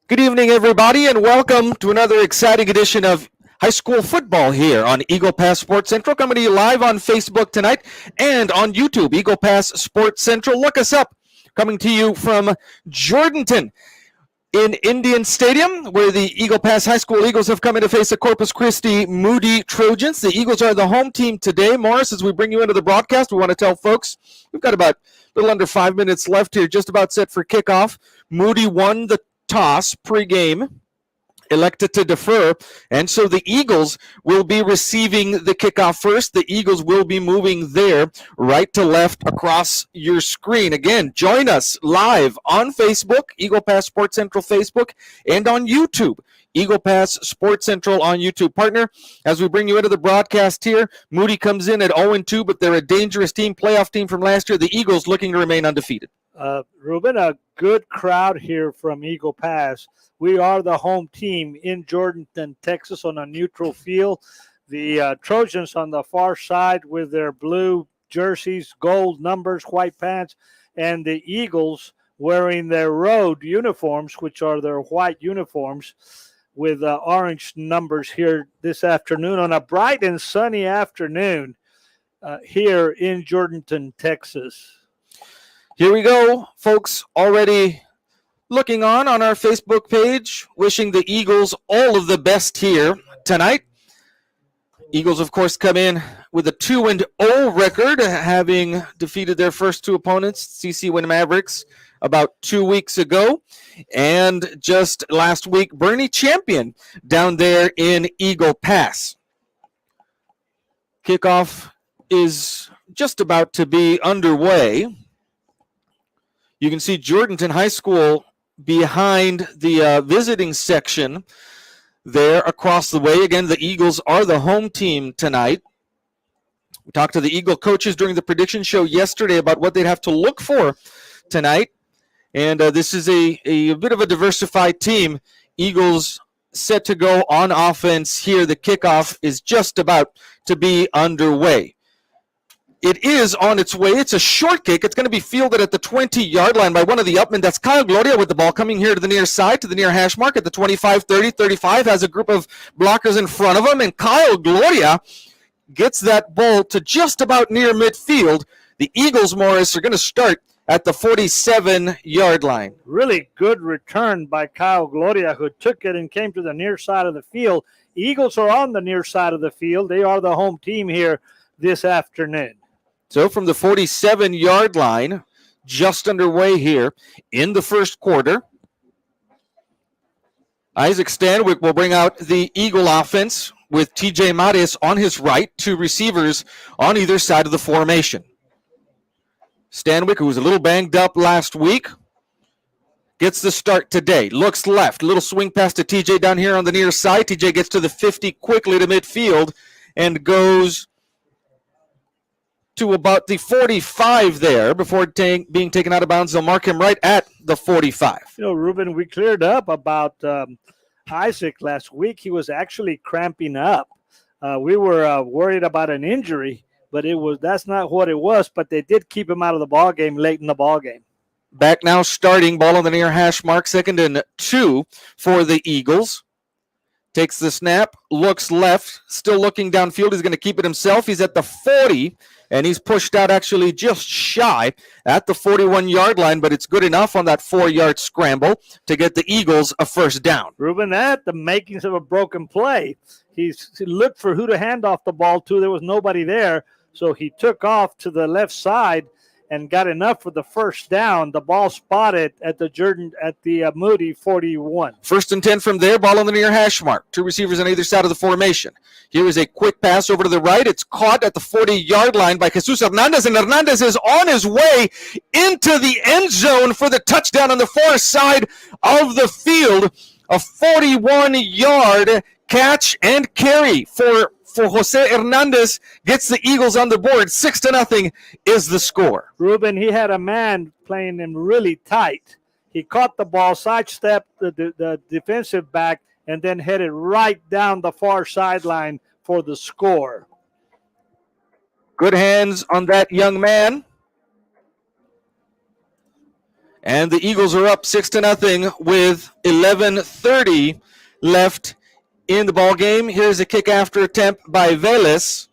Good evening, everybody, and welcome to another exciting edition of high school football here on Eagle Pass Sports Central. Coming to you live on Facebook tonight and on YouTube, Eagle Pass Sports Central. Look us up. Coming to you from Jourdanton in Indian Stadium, where the Eagle Pass High School Eagles have come in to face the Corpus Christi Moody Trojans. The Eagles are the home team today. Morris, as we bring you into the broadcast, we want to tell folks we've got about a little under 5 minutes left here, just about set for kickoff. Moody won the toss pregame, elected to defer, and so the Eagles will be receiving the kickoff first. The Eagles will be moving there right to left across your screen. Again, join us live on Facebook, Eagle Pass Sports Central Facebook, and on YouTube, Eagle Pass Sports Central on YouTube. Partner, as we bring you into the broadcast here, Moody comes in at 0-2, but they're a dangerous team, playoff team from last year. The Eagles looking to remain undefeated. Ruben, a good crowd here from Eagle Pass. We are the home team in Jourdanton, Texas, on a neutral field. The Trojans on the far side with their blue jerseys, gold numbers, white pants, and the Eagles wearing their road uniforms, which are their white uniforms with orange numbers here this afternoon on a bright and sunny afternoon here in Jourdanton, Texas. Here we go, folks, already looking on our Facebook page, wishing the Eagles all of the best here tonight. Eagles, of course, come in with a 2-0 record, having defeated their first two opponents, CC Win Mavericks, about 2 weeks ago. And just last week, Bernie Champion down there in Eagle Pass. Kickoff is just about to be underway. You can see Jourdanton High School behind the visiting section there across the way. Again, the Eagles are the home team tonight. We talked to the Eagle coaches during the prediction show yesterday about what they'd have to look for tonight. And this is a bit of a diversified team. Eagles set to go on offense here. The kickoff is just about to be underway. It is on its way. It's a short kick. It's going to be fielded at the 20-yard line by one of the upmen. That's Kyle Gloria with the ball coming here to the near side, to the near hash mark at the 25, 30, 35. Has a group of blockers in front of him, and Kyle Gloria gets that ball to just about near midfield. The Eagles, Morris, are going to start at the 47-yard line. Really good return by Kyle Gloria, who took it and came to the near side of the field. Eagles are on the near side of the field. They are the home team here this afternoon. So from the 47-yard line, just underway here in the first quarter, Isaac Stanwyck will bring out the Eagle offense with TJ Mares on his right, two receivers on either side of the formation. Stanwyck, who was a little banged up last week, gets the start today. Looks left, little swing pass to TJ down here on the near side. TJ gets to the 50 quickly to midfield and goes to about the 45 there before being taken out of bounds. They'll mark him right at the 45. You know, Ruben, we cleared up about Isaac last week. He was actually cramping up. We were worried about an injury, but that's not what it was. But they did keep him out of the ball game late in the ball game. Back now, starting ball on the near hash mark, 2nd and 2 for the Eagles. Takes the snap, looks left, still looking downfield. He's going to keep it himself. He's at the 40, and he's pushed out actually just shy at the 41-yard line, but it's good enough on that 4-yard scramble to get the Eagles a first down. Ruben, that the makings of a broken play. He looked for who to hand off the ball to. There was nobody there, so he took off to the left side and got enough for the first down. The ball spotted at the Moody 41. 1st and 10 from there, ball on the near hash mark. Two receivers on either side of the formation. Here is a quick pass over to the right. It's caught at the 40-yard line by Jesus Hernandez, and Hernandez is on his way into the end zone for the touchdown on the far side of the field. A 41-yard catch and carry for Jose Hernandez gets the Eagles on the board. 6-0 is the score. Ruben, he had a man playing him really tight. He caught the ball, sidestepped the defensive back, and then headed right down the far sideline for the score. Good hands on that young man. And the Eagles are up 6-0 with 11:30 left in the ball game. Here's a kick after attempt by Velez.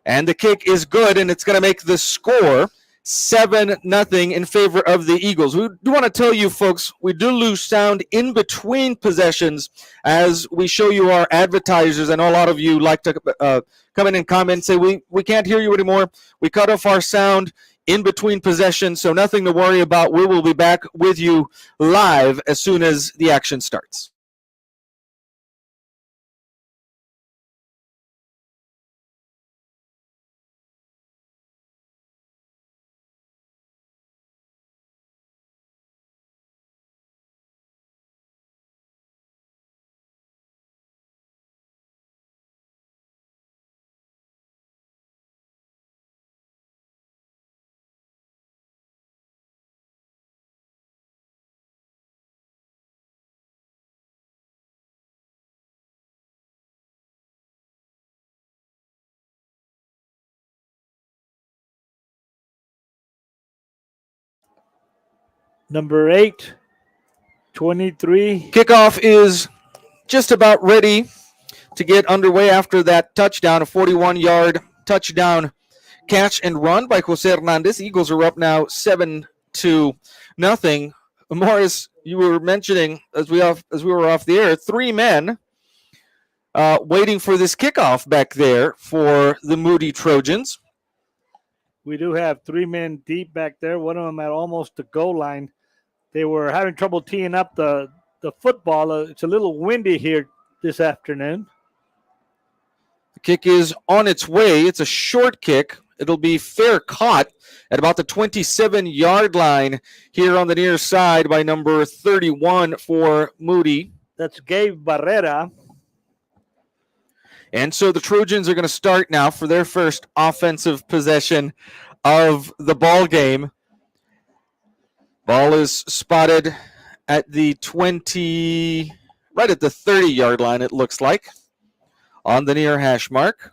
And the kick is good, and it's going to make the score 7-0 in favor of the Eagles. We do want to tell you, folks, we do lose sound in between possessions as we show you our advertisers. I know a lot of you like to come in and comment and say, we can't hear you anymore. We cut off our sound in between possessions, so nothing to worry about. We will be back with you live as soon as the action starts. Number 8, 23. Kickoff is just about ready to get underway after that touchdown, a 41-yard touchdown catch and run by Jose Hernandez. Eagles are up now 7-0. Morris, you were mentioning as we were off the air, 3 men waiting for this kickoff back there for the Moody Trojans. We do have 3 men deep back there, one of them at almost the goal line. They were having trouble teeing up the football. It's a little windy here this afternoon. The kick is on its way. It's a short kick. It'll be fair caught at about the 27-yard line here on the near side by number 31 for Moody. That's Gabe Barrera. And so the Trojans are going to start now for their first offensive possession of the ball game. Ball is spotted at the 20, right at the 30-yard line, it looks like, on the near hash mark.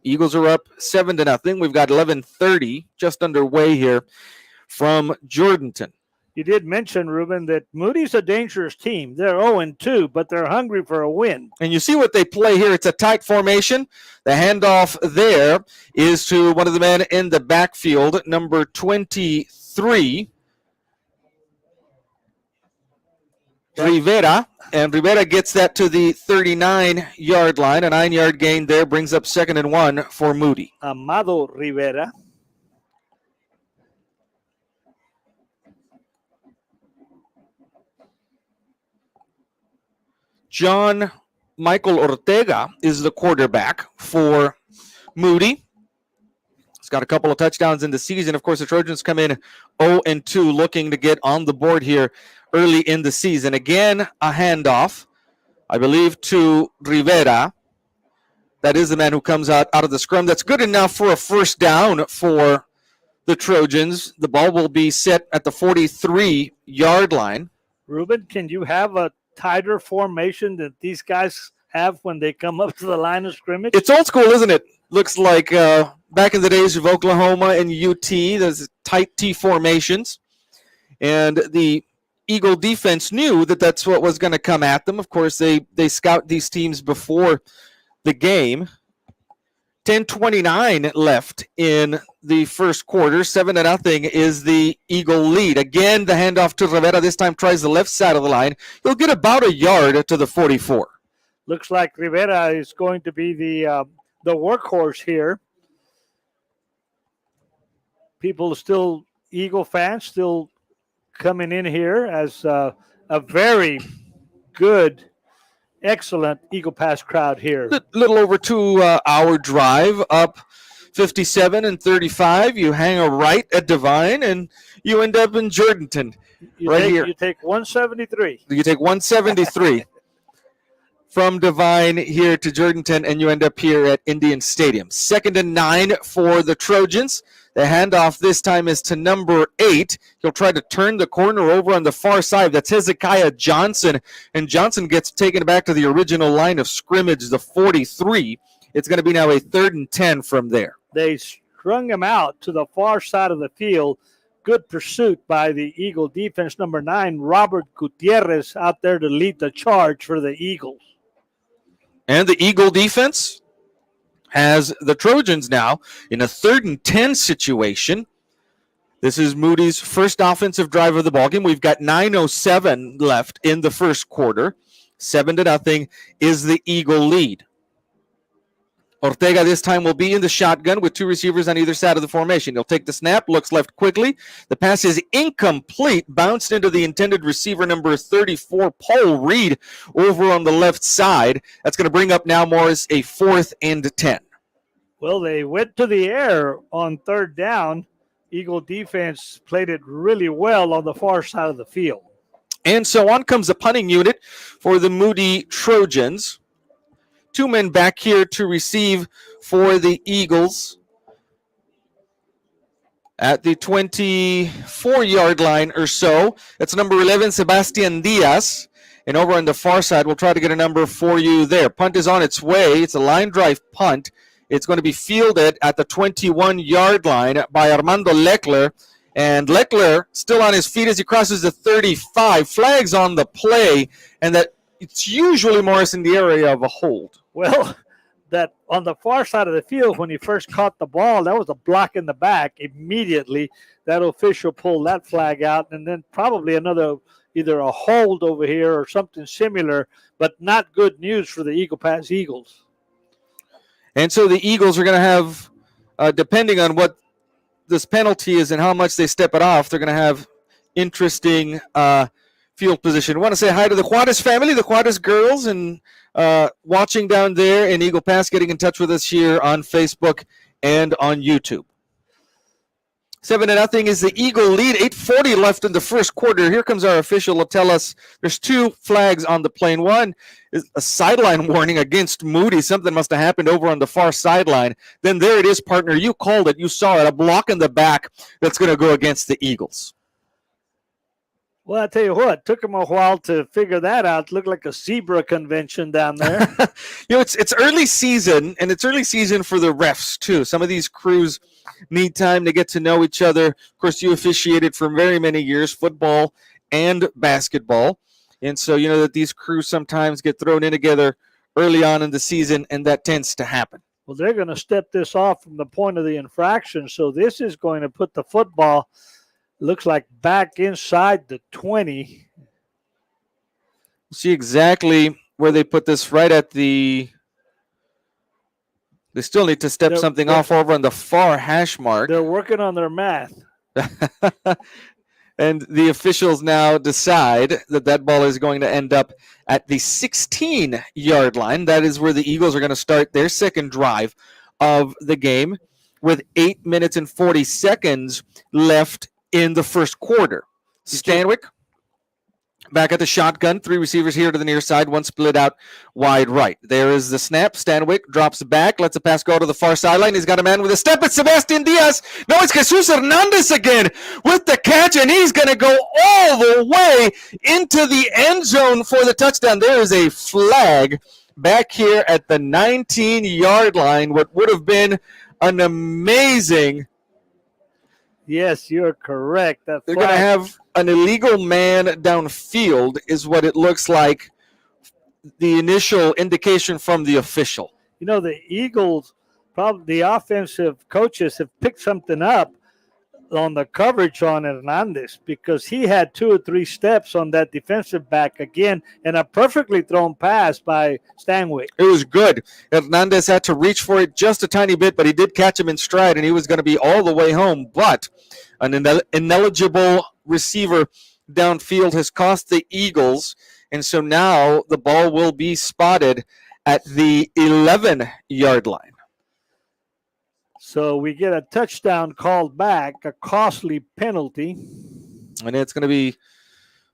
Eagles are up 7-0. We've got 11:30 just underway here from Jourdanton. You did mention, Ruben, that Moody's a dangerous team. They're 0-2, but they're hungry for a win. And you see what they play here. It's a tight formation. The handoff there is to one of the men in the backfield, number 23, Rivera. And Rivera gets that to the 39-yard line. A 9-yard gain there brings up 2nd and 1 for Moody. Amado Rivera. John Michael Ortega is the quarterback for Moody. He's got a couple of touchdowns in the season. Of course, the Trojans come in 0-2, looking to get on the board here early in the season. Again, a handoff, I believe, to Rivera. That is the man who comes out of the scrum. That's good enough for a first down for the Trojans. The ball will be set at the 43-yard line. Ruben, can you have a tighter formation that these guys have when they come up to the line of scrimmage? It's old school, isn't it? Looks like back in the days of Oklahoma and UT, there's tight T formations. And the Eagle defense knew that that's what was going to come at them. Of course, they scout these teams before the game. 10:29 left in the first quarter. 7-0 is the Eagle lead. Again, the handoff to Rivera. This time tries the left side of the line. He'll get about a yard to the 44. Looks like Rivera is going to be the workhorse here. People still, Eagle fans, still coming in here as a very good, excellent Eagle Pass crowd here. A little over 2-hour drive up 57 and 35. You hang a right at Divine, and you end up in Jourdanton here. You take 173. You take 173 from Divine here to Jourdanton, and you end up here at Indian Stadium. 2nd and 9 for the Trojans. The handoff this time is to number 8. He'll try to turn the corner over on the far side. That's Hezekiah Johnson, and Johnson gets taken back to the original line of scrimmage, the 43. It's going to be now a 3rd and 10 from there. They strung him out to the far side of the field. good pursuit by the Eagle defense. Number 9, Robert Gutierrez, out there to lead the charge for the Eagles. And the Eagle defense has the Trojans now in a 3rd and 10 situation. This is Moody's first offensive drive of the ballgame. We've got 9:07 left in the first quarter. 7-0 is the Eagle lead. Ortega this time will be in the shotgun with 2 receivers on either side of the formation. He'll take the snap, looks left quickly. The pass is incomplete, bounced into the intended receiver, number 34, Paul Reed, over on the left side. That's going to bring up now, Morris, a 4th and 10. Well, they went to the air on 3rd down. Eagle defense played it really well on the far side of the field. And so on comes the punting unit for the Moody Trojans. 2 men back here to receive for the Eagles at the 24-yard line or so. It's number 11, Sebastian Diaz. And over on the far side, we'll try to get a number for you there. Punt is on its way. It's a line drive punt. It's going to be fielded at the 21-yard line by Armando Leckler. And Leckler still on his feet as he crosses the 35. Flags on the play, and that it's usually, Morris, in the area of a hold. Well, that on the far side of the field, when he first caught the ball, that was a block in the back. Immediately, that official pulled that flag out, and then probably another, either a hold over here or something similar, but not good news for the Eagle Pass Eagles. And so the Eagles are going to have, depending on what this penalty is and how much they step it off, they're going to have interesting field position. I want to say hi to the Juarez family, the Juarez girls, and watching down there in Eagle Pass, getting in touch with us here on Facebook and on YouTube. 7-0 is the Eagle lead. 8:40 left in the first quarter. Here comes our official to tell us there's 2 flags on the plane. One is a sideline warning against Moody. Something must have happened over on the far sideline. Then there it is, partner. You called it. You saw it. A block in the back that's going to go against the Eagles. Well, I tell you what, it took them a while to figure that out. It looked like a zebra convention down there. It's early season, and it's early season for the refs, too. Some of these crews need time to get to know each other. Of course, you officiated for very many years, football and basketball. And so you know that these crews sometimes get thrown in together early on in the season, and that tends to happen. Well, they're going to step this off from the point of the infraction. So this is going to put the football, looks like, back inside the 20. See exactly where they put this, right at the... They still need to step something off over on the far hash mark. They're working on their math. And the officials now decide that that ball is going to end up at the 16-yard line. That is where the Eagles are going to start their second drive of the game with 8 minutes and 40 seconds left in the first quarter. Stanwyck back at the shotgun. 3 receivers here to the near side. 1 split out wide right. There is the snap. Stanwyck drops back. Lets the pass go to the far sideline. He's got a man with a step. It's Sebastian Diaz. No, it's Jesus Hernandez again with the catch, and he's going to go all the way into the end zone for the touchdown. There is a flag back here at the 19-yard line. What would have been an amazing... Yes, you're correct. They're going to have an illegal man downfield is what it looks like, the initial indication from the official. You know, the Eagles, probably the offensive coaches have picked something up on the coverage on Hernandez because he had 2 or 3 steps on that defensive back again and a perfectly thrown pass by Stanwyck. It was good. Hernandez had to reach for it just a tiny bit, but he did catch him in stride, and he was going to be all the way home. But an ineligible receiver downfield has cost the Eagles, and so now the ball will be spotted at the 11-yard line. So we get a touchdown called back, a costly penalty. And it's going to be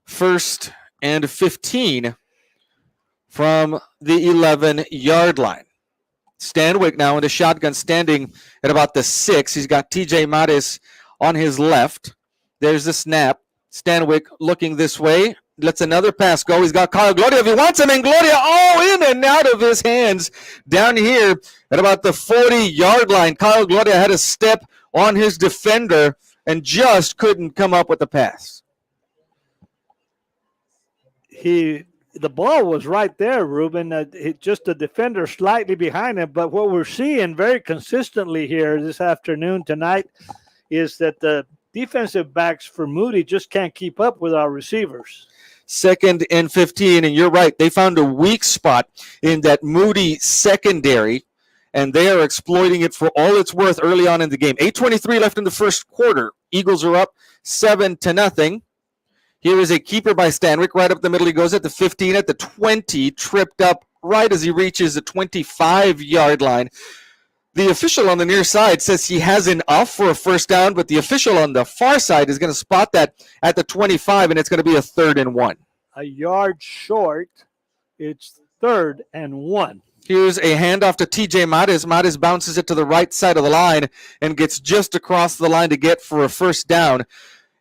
1st and 15 from the 11-yard line. Stanwyck now in the shotgun, standing at about the 6. He's got TJ Mares on his left. There's the snap. Stanwyck looking this way. Lets another pass go. He's got Kyle Gloria if he wants him, and Gloria all in and out of his hands down here at about the 40-yard line. Kyle Gloria had a step on his defender and just couldn't come up with the pass. The ball was right there, Ruben. Just the defender slightly behind him. But what we're seeing very consistently here this afternoon, tonight, is that the defensive backs for Moody just can't keep up with our receivers. 2nd and 15, and you're right. They found a weak spot in that Moody secondary, and they are exploiting it for all it's worth early on in the game. 8:23 left in the first quarter. Eagles are up 7-0. Here is a keeper by Stanwyck. Right up the middle he goes at the 15, at the 20, tripped up right as he reaches the 25-yard line. The official on the near side says he has enough for a first down, but the official on the far side is going to spot that at the 25, and it's going to be a 3rd and 1. A yard short. It's 3rd and 1. Here's a handoff to TJ Mates. Mates bounces it to the right side of the line and gets just across the line to get for a first down.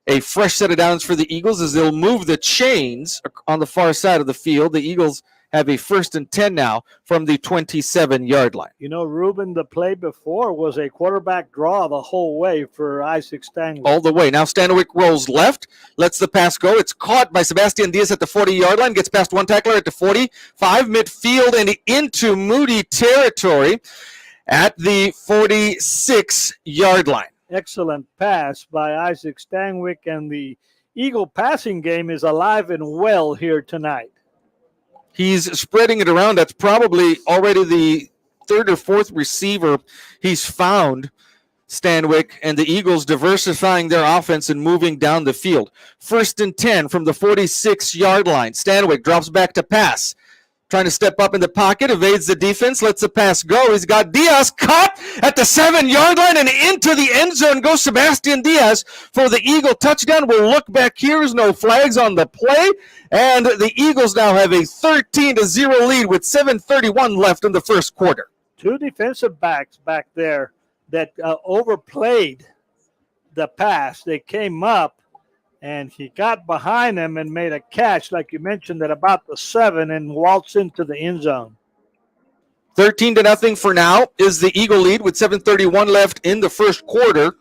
A fresh set of downs for the Eagles as they'll move the chains on the far side of the field. The Eagles have a 1st and 10 now from the 27-yard line. You know, Ruben, the play before was a quarterback draw the whole way for Isaac Stanwyck. All the way. Now Stanwyck rolls left, lets the pass go. It's caught by Sebastian Diaz at the 40-yard line, gets past one tackler at the 45, midfield and into Moody territory at the 46-yard line. Excellent pass by Isaac Stanwyck, and the Eagle passing game is alive and well here tonight. He's spreading it around. That's probably already the 3rd or 4th receiver he's found, Stanwyck, and the Eagles diversifying their offense and moving down the field. 1st and 10 from the 46-yard line. Stanwyck drops back to pass. Trying to step up in the pocket, evades the defense, lets the pass go. He's got Diaz caught at the 7-yard line, and into the end zone goes Sebastian Diaz for the Eagle touchdown. We'll look back here. There's no flags on the play, and the Eagles now have a 13-0 lead with 7:31 left in the first quarter. 2 defensive backs back there that overplayed the pass. They came up, and he got behind him and made a catch, like you mentioned, at about the 7 and waltzed into the end zone. 13-0 for now is the Eagle lead with 7:31 left in the first quarter.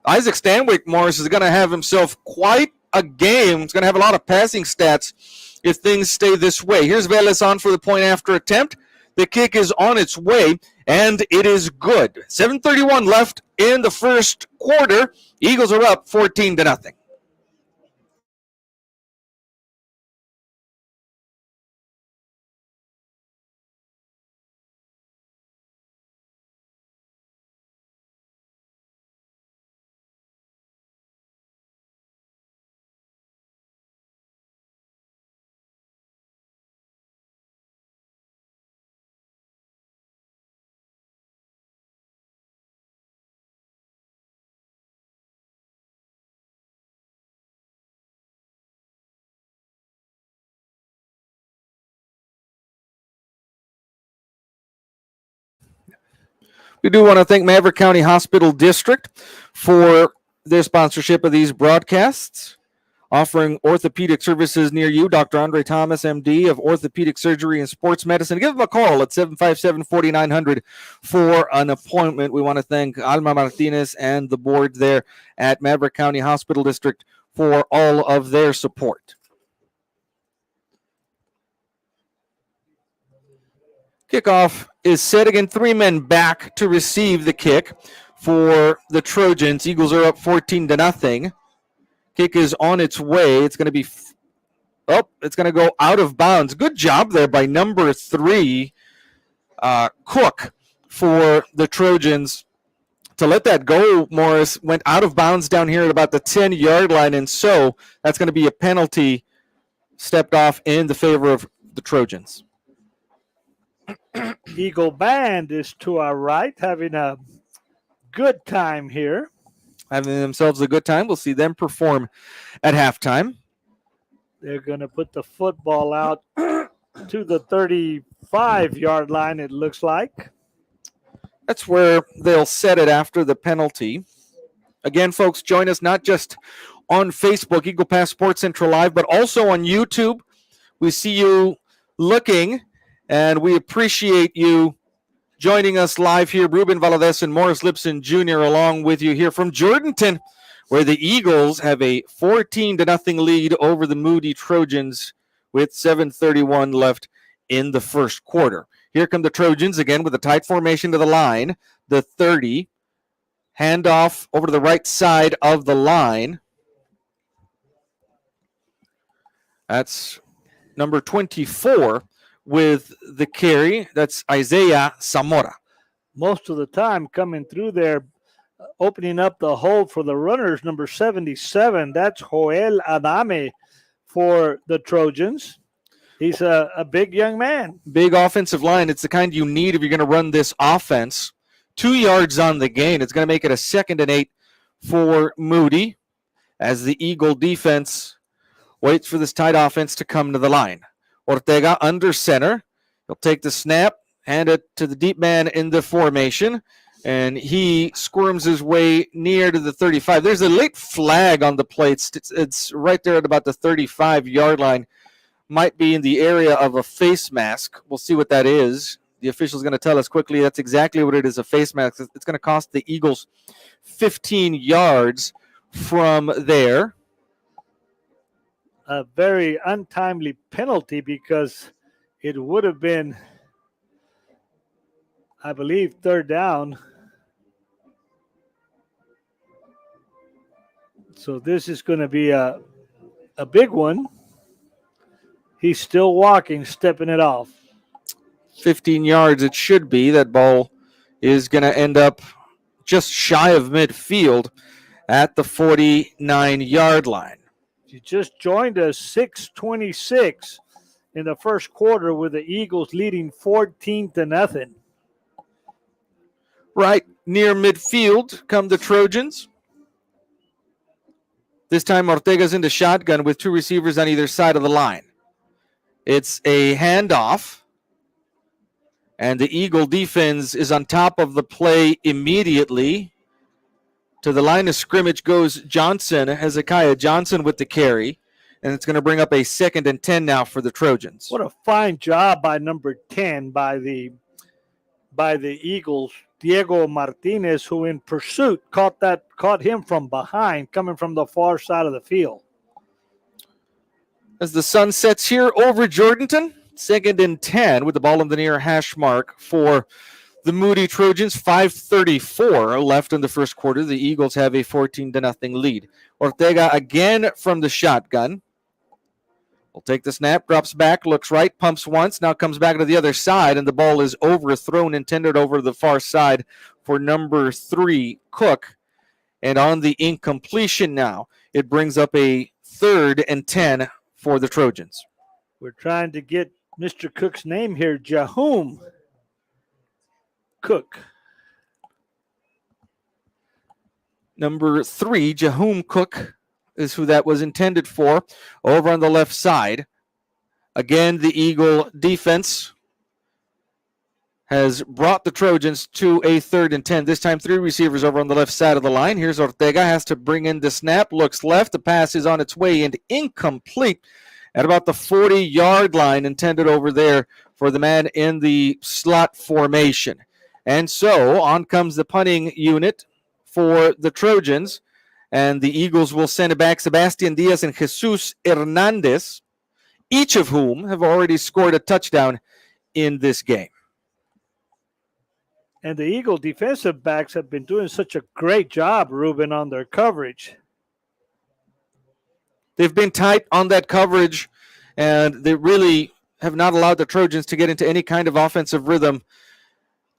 Isaac Stanwyck, Morris, is going to have himself quite a game. He's going to have a lot of passing stats if things stay this way. Here's Velez on for the point after attempt. The kick is on its way, and it is good. 7:31 left in the first quarter. Eagles are up 14-0. We do want to thank Maverick County Hospital District for their sponsorship of these broadcasts, offering orthopedic services near you. Dr. Andre Thomas, MD of Orthopedic Surgery and Sports Medicine. Give them a call at 757-4900 for an appointment. We want to thank Alma Martinez and the board there at Maverick County Hospital District for all of their support. Kickoff is set again. 3 men back to receive the kick for the Trojans. Eagles are up 14-0. Kick is on its way. It's going to be, it's going to go out of bounds. Good job there by number 3, Cook, for the Trojans to let that go. Morris went out of bounds down here at about the 10-yard line, and so that's going to be a penalty stepped off in the favor of the Trojans. Eagle Band is to our right, having a good time here. Having themselves a good time. We'll see them perform at halftime. They're going to put the football out to the 35-yard line, it looks like. That's where they'll set it after the penalty. Again, folks, join us not just on Facebook, Eagle Pass Sports Central Live, but also on YouTube. We see you looking, and we appreciate you joining us live here. Ruben Valadez and Morris Lipson Jr. along with you here from Jourdanton, where the Eagles have a 14-0 lead over the Moody Trojans with 7:31 left in the first quarter. Here come the Trojans again with a tight formation to the line. The 30, handoff over to the right side of the line. That's number 24 with the carry. That's Isaiah Zamora. Most of the time coming through there, opening up the hole for the runners, number 77. That's Joel Adame for the Trojans. He's a big young man. Big offensive line. It's the kind you need if you're going to run this offense. 2 yards on the gain. It's going to make it a 2nd and 8 for Moody as the Eagle defense waits for this tight offense to come to the line. Ortega under center. He'll take the snap, hand it to the deep man in the formation, and he squirms his way near to the 35. There's a late flag on the plates. It's right there at about the 35-yard line. Might be in the area of a face mask. We'll see what that is. The official's going to tell us quickly that's exactly what it is, a face mask. It's going to cost the Eagles 15 yards from there. A very untimely penalty because it would have been, I believe, 3rd down. So this is going to be a big one. He's still walking, stepping it off. 15 yards it should be. That ball is going to end up just shy of midfield at the 49-yard line. You just joined us, 6:26 in the first quarter with the Eagles leading 14-0. Right near midfield come the Trojans. This time Ortega's into shotgun with 2 receivers on either side of the line. It's a handoff, and the Eagle defense is on top of the play immediately. To the line of scrimmage goes Johnson, Hezekiah Johnson with the carry, and it's going to bring up a 2nd and 10 now for the Trojans. What a fine job by number 10 by the Eagles, Diego Martinez, who in pursuit caught him from behind, coming from the far side of the field. As the sun sets here over Jourdanton, 2nd and 10 with the ball in the near hash mark for the Moody Trojans. 5:34 left in the first quarter. The Eagles have a 14-0 lead. Ortega again from the shotgun. Will take the snap, drops back, looks right, pumps once, now comes back to the other side, and the ball is overthrown, intended over the far side for number 3, Cook. And on the incompletion now, it brings up a 3rd and 10 for the Trojans. We're trying to get Mr. Cook's name here, Jahum Cook. Number 3, Jahum Cook, is who that was intended for, over on the left side. Again, the Eagle defense has brought the Trojans to a 3rd and 10. This time 3 receivers over on the left side of the line. Here's Ortega, has to bring in the snap, looks left. The pass is on its way and incomplete at about the 40-yard line, intended over there for the man in the slot formation. And so on comes the punting unit for the Trojans, and the Eagles will send it back. Sebastian Diaz and Jesus Hernandez, each of whom have already scored a touchdown in this game. And the Eagle defensive backs have been doing such a great job, Ruben, on their coverage. They've been tight on that coverage, and they really have not allowed the Trojans to get into any kind of offensive rhythm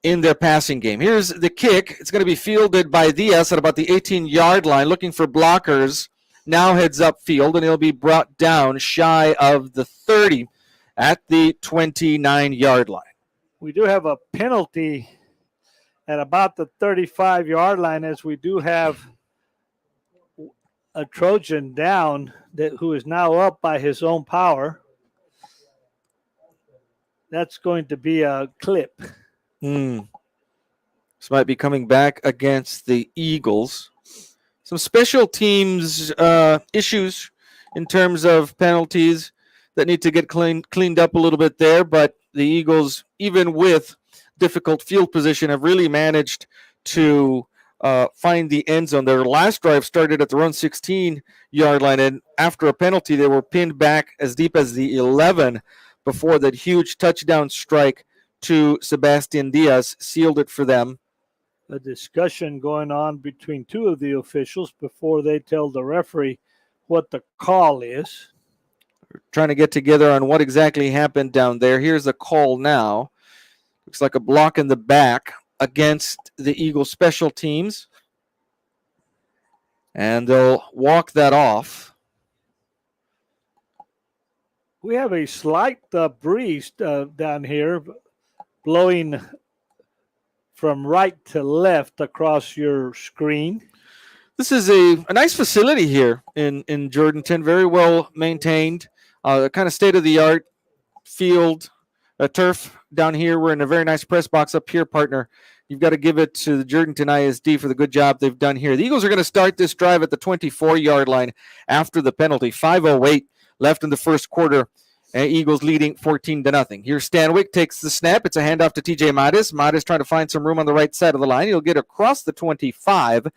in their passing game. Here's the kick. It's going to be fielded by Diaz at about the 18-yard line, looking for blockers. Now heads upfield, and he'll be brought down shy of the 30 at the 29-yard line. We do have a penalty at about the 35-yard line, as we do have a Trojan down who is now up by his own power. That's going to be a clip. This might be coming back against the Eagles. Some special teams issues in terms of penalties that need to get cleaned up a little bit there, but the Eagles, even with difficult field position have really managed to find the end zone. Their last drive started at their own 16-yard line, and after a penalty, they were pinned back as deep as the 11 before that huge touchdown strike to Sebastian Diaz sealed it for them. A discussion going on between two of the officials before they tell the referee what the call is. Trying to get together on what exactly happened down there. Here's the call now. Looks like a block in the back against the Eagles special teams. And they'll walk that off. We have a slight breeze down here blowing from right to left across your screen. This is a nice facility here in Jourdanton, very well maintained, kind of state-of-the-art field, turf down here. We're in a very nice press box up here, partner. You've got to give it to the Jourdanton ISD for the good job they've done here. The Eagles are going to start this drive at the 24-yard line after the penalty. 5:08 left in the first quarter. Eagles leading 14-0. Here Stanwyck takes the snap. It's a handoff to TJ Mattis. Mattis trying to find some room on the right side of the line. He'll get across the 25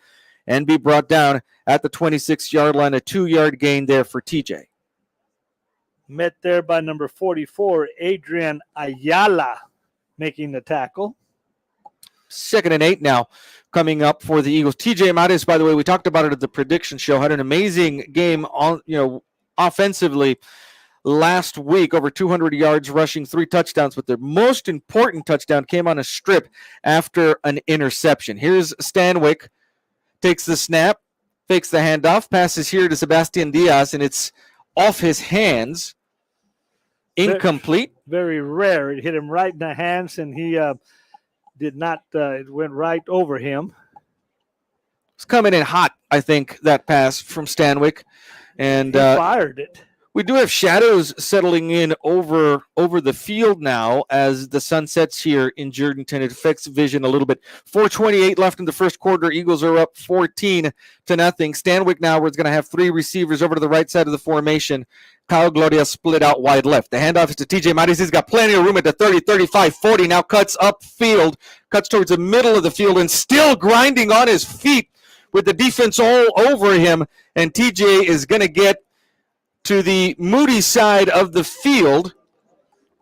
and be brought down at the 26-yard line. A 2-yard gain there for TJ. Met there by number 44, Adrian Ayala, making the tackle. 2nd and 8 now coming up for the Eagles. TJ Mattis, by the way, we talked about it at the prediction show, had an amazing game on, offensively last week, over 200 yards rushing, 3 touchdowns, but the most important touchdown came on a strip after an interception. Here's Stanwyck, takes the snap, fakes the handoff, passes here to Sebastian Diaz, and it's off his hands. Incomplete. Very rare. It hit him right in the hands, and he did not, it went right over him. It's coming in hot, I think, that pass from Stanwyck. And he fired it. We do have shadows settling in over the field now as the sun sets here in Jourdanton. It affects vision a little bit. 4:28 left in the first quarter. Eagles are up 14-0. Stanwyck now is going to have 3 receivers over to the right side of the formation. Kyle Gloria split out wide left. The handoff is to TJ Mattis. He's got plenty of room at the 30, 35, 40. Now cuts upfield, cuts towards the middle of the field, and still grinding on his feet with the defense all over him. And TJ is going to get to the Moody side of the field.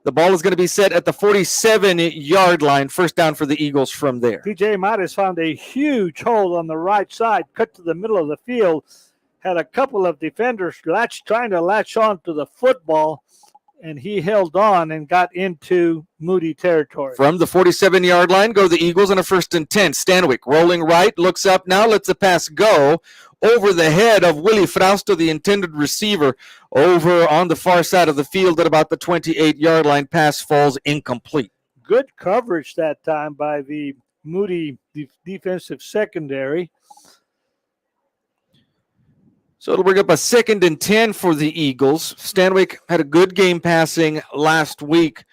The ball is going to be set at the 47-yard line. First down for the Eagles from there. TJ Mattis found a huge hole on the right side, cut to the middle of the field, had a couple of defenders trying to latch on to the football, and he held on and got into Moody territory. From the 47-yard line go the Eagles on a 1st and 10. Stanwyck rolling right, looks up now, lets the pass go over the head of Willie Frausto, the intended receiver, over on the far side of the field at about the 28-yard line. Pass falls incomplete. Good coverage that time by the Moody defensive secondary. So it'll bring up a 2nd and 10 for the Eagles. Stanwyck had a good game passing last week.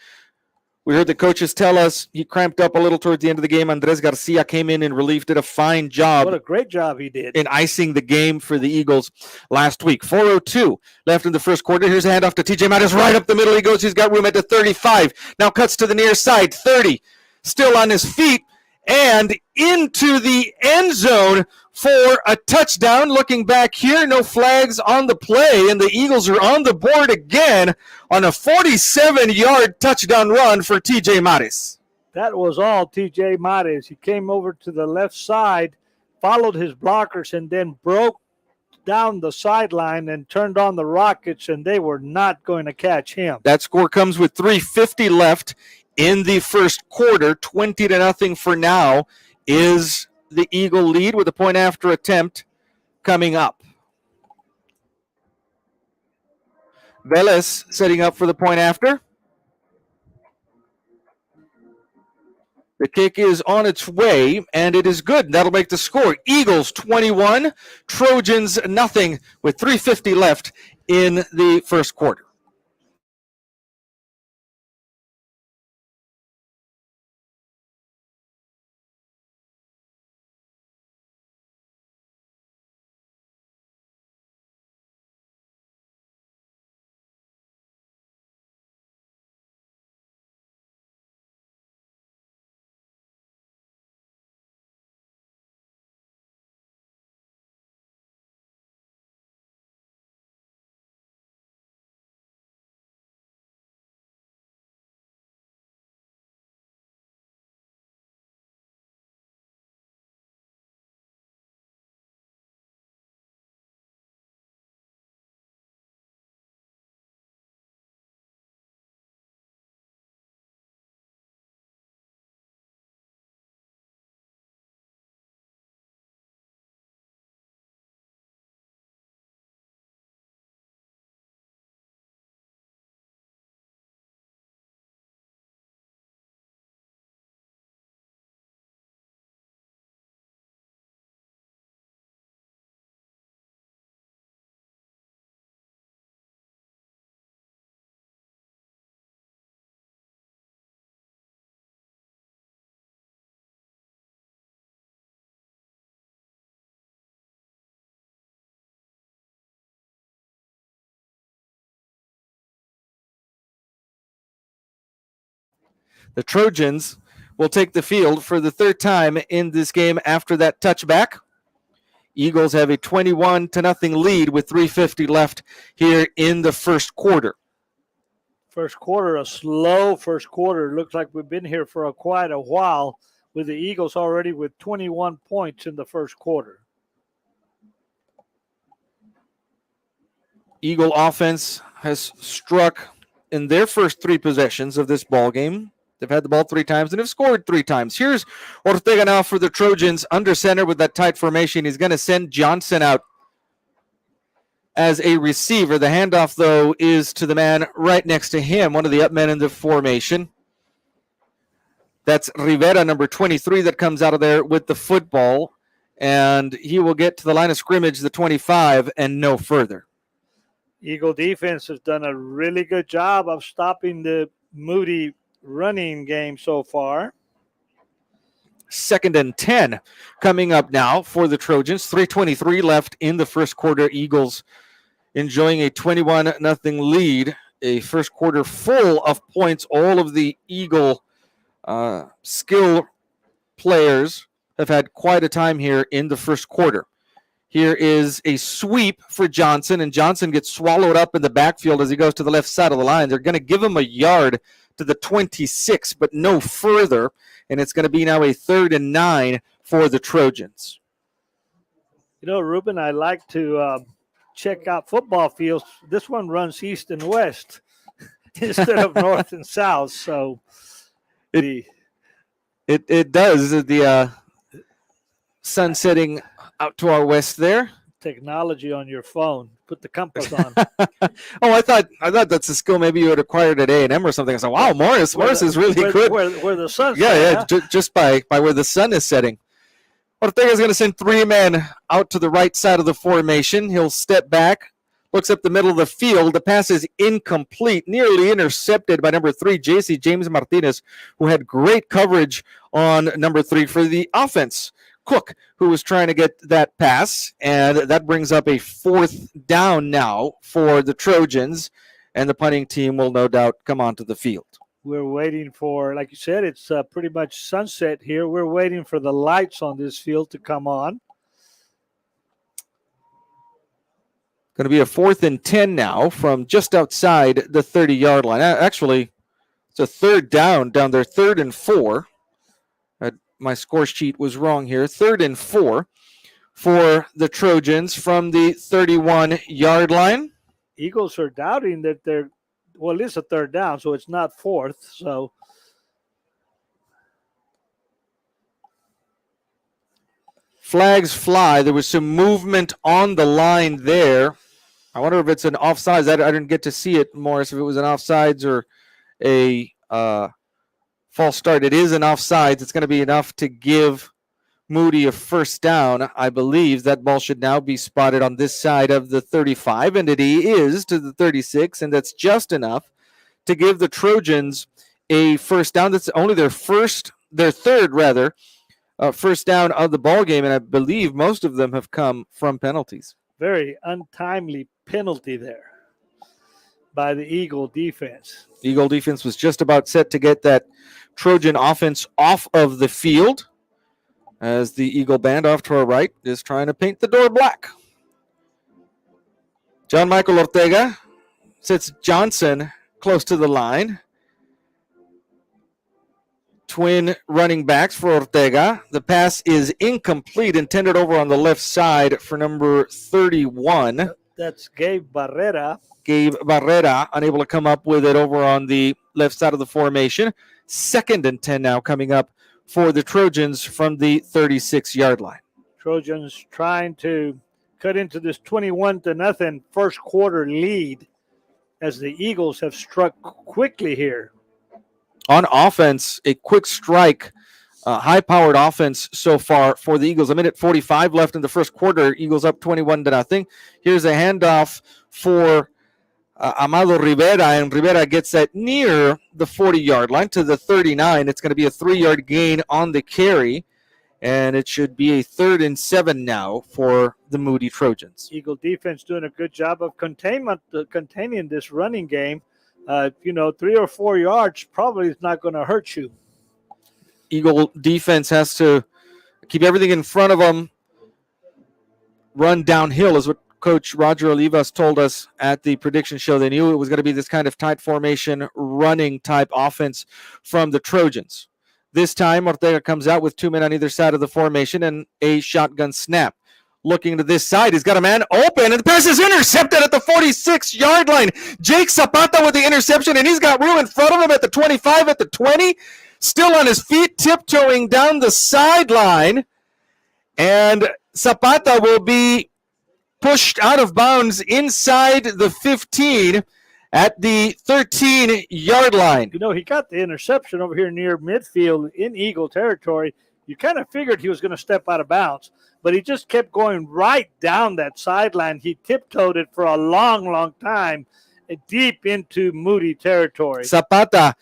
We heard the coaches tell us he cramped up a little towards the end of the game. Andres Garcia came in relief, did a fine job. What a great job he did. In icing the game for the Eagles last week. 4:02 left in the first quarter. Here's a handoff to TJ Mattis. Right up the middle he goes. He's got room at the 35. Now cuts to the near side. 30. Still on his feet. And into the end zone for a touchdown. Looking back here, no flags on the play, and the Eagles are on the board again on a 47-yard touchdown run for TJ Mattis. That was all TJ Mattis. He came over to the left side, followed his blockers, and then broke down the sideline and turned on the Rockets, and they were not going to catch him. That score comes with 3:50 left in the first quarter. 20-0 for now is the Eagle lead with a point after attempt coming up. Velez setting up for the point after. The kick is on its way, and it is good. That'll make the score. Eagles 21, Trojans nothing with 3:50 left in the first quarter. The Trojans will take the field for the third time in this game after that touchback. Eagles have a 21-0 lead with 3:50 left here in the first quarter. First quarter, a slow first quarter. Looks like we've been here for quite a while with the Eagles already with 21 points in the first quarter. Eagle offense has struck in their first 3 possessions of this ball game. They've had the ball 3 times and have scored 3 times. Here's Ortega now for the Trojans under center with that tight formation. He's going to send Johnson out as a receiver. The handoff, though, is to the man right next to him, one of the up men in the formation. That's Rivera, number 23, that comes out of there with the football. And he will get to the line of scrimmage, the 25, and no further. Eagle defense has done a really good job of stopping the Moody running game so far. 2nd and 10 coming up now for the Trojans. 3:23 left in the first quarter. Eagles enjoying a 21-0 lead. A first quarter full of points. All of the Eagle skill players have had quite a time here in the first quarter. Here is a sweep for Johnson, and Johnson gets swallowed up in the backfield as he goes to the left side of the line. They're going to give him a yard to the 26, but no further, and it's going to be now a 3rd and 9 for the Trojans. You know, Ruben, I like to check out football fields. This one runs east and west instead of north and south, so it does. The sun setting out to our west there. Technology on your phone. Put the compass on. Oh, I thought that's a skill maybe you had acquired at A&M or something. I said, wow, Morris is really good. Where the sun's just by where the sun is setting. Ortega's going to send 3 men out to the right side of the formation. He'll step back, looks up the middle of the field. The pass is incomplete, nearly intercepted by number 3, JC James Martinez, who had great coverage on number 3 for the offense. Cook, who was trying to get that pass, and that brings up a 4th down now for the Trojans, and the punting team will no doubt come onto the field. We're waiting for, like you said, it's pretty much sunset here. We're waiting for the lights on this field to come on. Going to be a 4th and 10 now from just outside the 30-yard line. Actually, it's a 3rd down there, 3rd and 4. My score sheet was wrong here. 3rd and 4 for the Trojans from the 31-yard line. Eagles are doubting that it is a 3rd down, so it's not 4th. So flags fly. There was some movement on the line there. I wonder if it's an offsides. I didn't get to see it, Morris, if it was an offsides or a false start. It is an offsides. It's going to be enough to give Moody a 1st down. I believe that ball should now be spotted on this side of the 35, and it is to the 36, and that's just enough to give the Trojans a 1st down. That's only their 3rd 1st down of the ball game, and I believe most of them have come from penalties. Very untimely penalty there by the Eagle defense. The Eagle defense was just about set to get that Trojan offense off of the field as the Eagle band off to our right is trying to paint the door black. John Michael Ortega sits Johnson close to the line. Twin running backs for Ortega. The pass is incomplete, intended over on the left side for number 31. That's Gabe Barrera. Gabe Barrera unable to come up with it over on the left side of the formation. 2nd and 10 now coming up for the Trojans from the 36-yard line. Trojans trying to cut into this 21-0 first quarter lead as the Eagles have struck quickly here. On offense, a quick strike, high-powered offense so far for the Eagles. A minute 45 left in the first quarter. Eagles up 21-0. Here's a handoff for Amado Rivera, and Rivera gets that near the 40-yard line to the 39. It's going to be a 3-yard gain on the carry, and it should be a 3rd and 7 now for the Moody Trojans. Eagle defense doing a good job of containing this running game. 3 or 4 yards probably is not going to hurt you. Eagle defense has to keep everything in front of them. Run downhill is what Coach Roger Olivas told us at the prediction show. They knew it was going to be this kind of tight formation, running type offense from the Trojans. This time, Ortega comes out with 2 men on either side of the formation and a shotgun snap. Looking to this side, he's got a man open, and the pass is intercepted at the 46-yard line. Jake Zapata with the interception, and he's got room in front of him at the 25, at the 20. Still on his feet, tiptoeing down the sideline. And Zapata will be pushed out of bounds inside the 15 at the 13-yard line. He got the interception over here near midfield in Eagle territory. You kind of figured he was going to step out of bounds, but he just kept going right down that sideline. He tiptoed it for a long, long time, deep into Moody territory. Zapata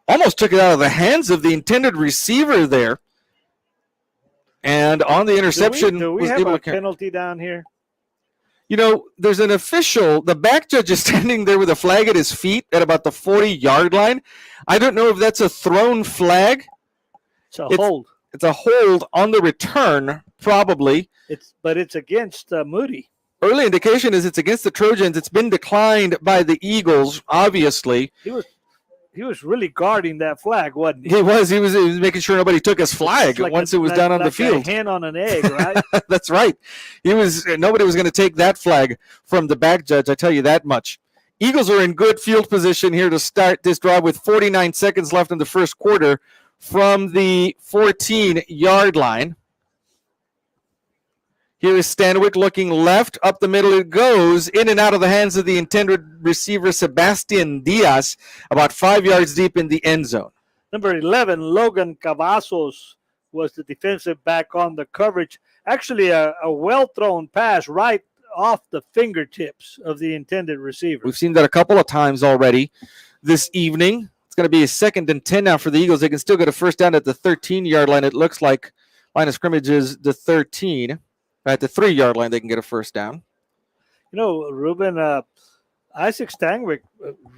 almost took it out of the hands of the intended receiver there. And on the interception, do we have a penalty down here? There's an official. The back judge is standing there with a flag at his feet at about the 40-yard line. I don't know if that's a thrown flag. It's a hold. It's a hold on the return, probably. But it's against Moody. Early indication is it's against the Trojans. It's been declined by the Eagles, obviously. He was really guarding that flag, wasn't he? He was making sure nobody took his flag once it was down on the field. A hen on an egg, right? That's right. Nobody was going to take that flag from the back judge, I tell you that much. Eagles are in good field position here to start this drive with 49 seconds left in the first quarter from the 14-yard line. Here is Stanwyck looking left. Up the middle it goes. In and out of the hands of the intended receiver, Sebastian Diaz, about 5 yards deep in the end zone. Number 11, Logan Cavazos, was the defensive back on the coverage. Actually, a well-thrown pass right off the fingertips of the intended receiver. We've seen that a couple of times already this evening. It's going to be a 2nd and 10 now for the Eagles. They can still get a first down at the 13-yard line. It looks like line of scrimmage is the 13. At the 3-yard line, they can get a first down. Ruben, Isaac Stanwyck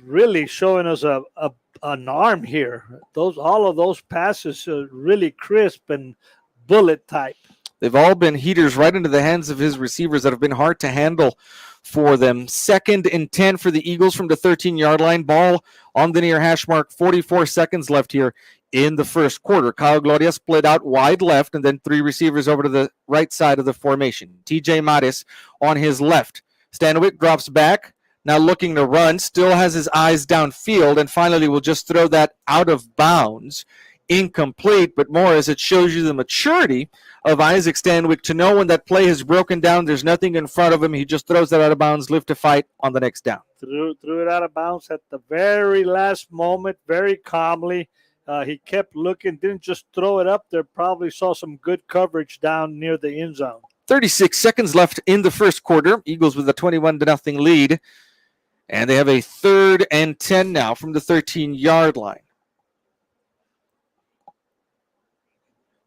really showing us an arm here. All of those passes are really crisp and bullet type. They've all been heaters right into the hands of his receivers that have been hard to handle for them. 2nd and 10 for the Eagles from the 13-yard line. Ball on the near hash mark. 44 seconds left here in the first quarter. Kyle Gloria split out wide left, and then 3 receivers over to the right side of the formation. TJ Maris on his left. Stanwyck drops back, now looking to run, still has his eyes downfield, and finally will just throw that out of bounds. Incomplete, but more as it shows you the maturity of Isaac Stanwyck to know when that play has broken down, there's nothing in front of him. He just throws that out of bounds, live to fight on the next down. Threw it out of bounds at the very last moment, very calmly. He kept looking, didn't just throw it up there, probably saw some good coverage down near the end zone. 36 seconds left in the first quarter. Eagles with a 21-0 lead. And they have a 3rd and 10 now from the 13-yard line.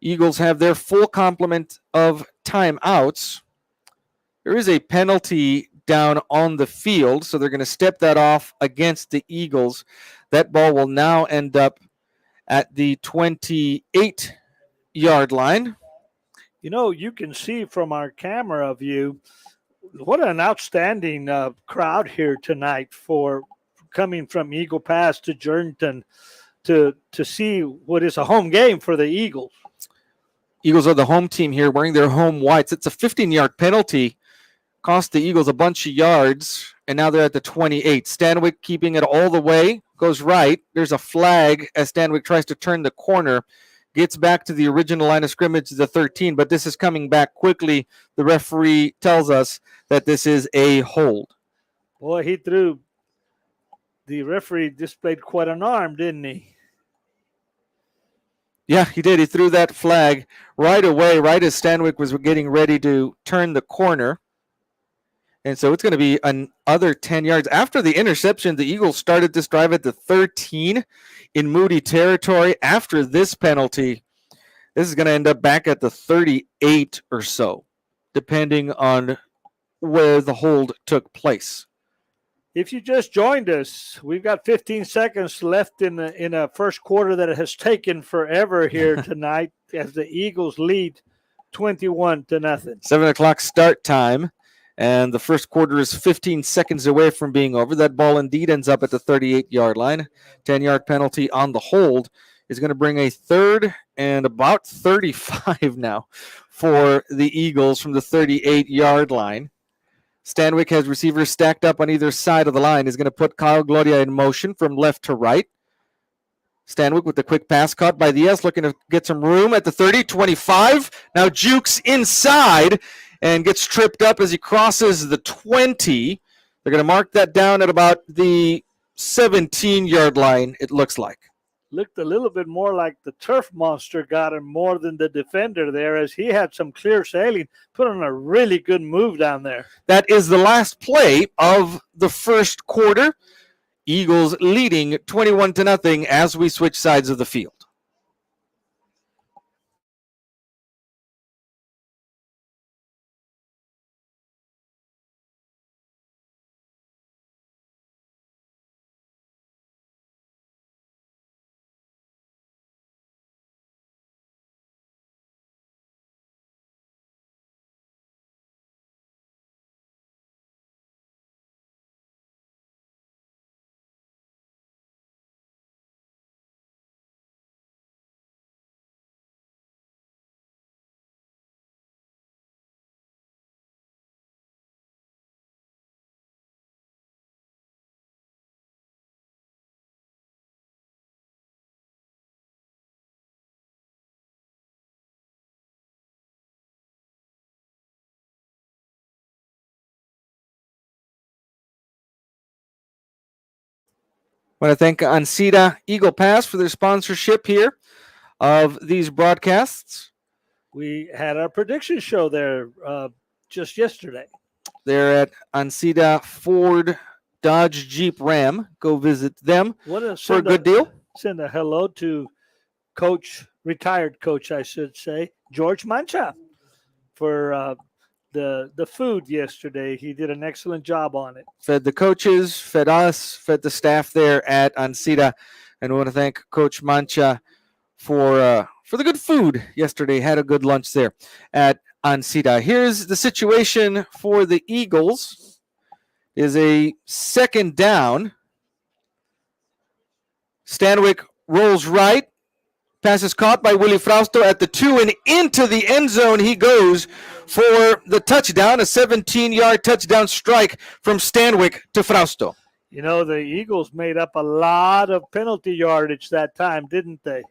Eagles have their full complement of timeouts. There is a penalty down on the field, so they're going to step that off against the Eagles. That ball will now end up at the 28-yard line. You can see from our camera view what an outstanding crowd here tonight for coming from Eagle Pass to Jourdanton to see what is a home game for the Eagles. Eagles are the home team here wearing their home whites. It's a 15-yard penalty. Cost the Eagles a bunch of yards, and now they're at the 28. Stanwyck keeping it all the way, goes right. There's a flag as Stanwyck tries to turn the corner. Gets back to the original line of scrimmage, the 13, but this is coming back quickly. The referee tells us that this is a hold. Boy, the referee displayed quite an arm, didn't he? Yeah, he did. He threw that flag right away, right as Stanwyck was getting ready to turn the corner. And so it's going to be another 10 yards. After the interception, the Eagles started this drive at the 13 in Moody territory. After this penalty, this is going to end up back at the 38 or so, depending on where the hold took place. If you just joined us, we've got 15 seconds left in a first quarter that has taken forever here tonight as the Eagles lead 21-0. 7 o'clock start time, and the first quarter is 15 seconds away from being over. That ball indeed ends up at the 38-yard line. 10-yard penalty on the hold is going to bring a third and about 35 now for the Eagles from the 38-yard line. Stanwyck has receivers stacked up on either side of the line. Is going to put Kyle Gloria in motion from left to right. Stanwyck with the quick pass caught by Diaz, looking to get some room at the 30, 25. Now jukes inside and gets tripped up as he crosses the 20. They're going to mark that down at about the 17-yard line, it looks like. Looked a little bit more like the turf monster got him more than the defender there, as he had some clear sailing, put on a really good move down there. That is the last play of the first quarter. Eagles leading 21-0 as we switch sides of the field. I want to thank Ansida Eagle Pass for their sponsorship here of these broadcasts. We had our prediction show there just yesterday. They're at Ansida Ford Dodge Jeep Ram. Go visit them for a good deal. Send a hello to retired coach, I should say, George Mancha, for the food yesterday. He did an excellent job on it. Fed the coaches, fed us, fed the staff there at Ansida. And I want to thank Coach Mancha for the good food yesterday. Had a good lunch there at Ansida. Here's the situation for the Eagles. Is a second down. Stanwyck rolls right. Pass is caught by Willie Frausto at the 2, and into the end zone he goes for the touchdown, a 17-yard touchdown strike from Stanwyck to Frausto. You know, the Eagles made up a lot of penalty yardage that time, didn't they,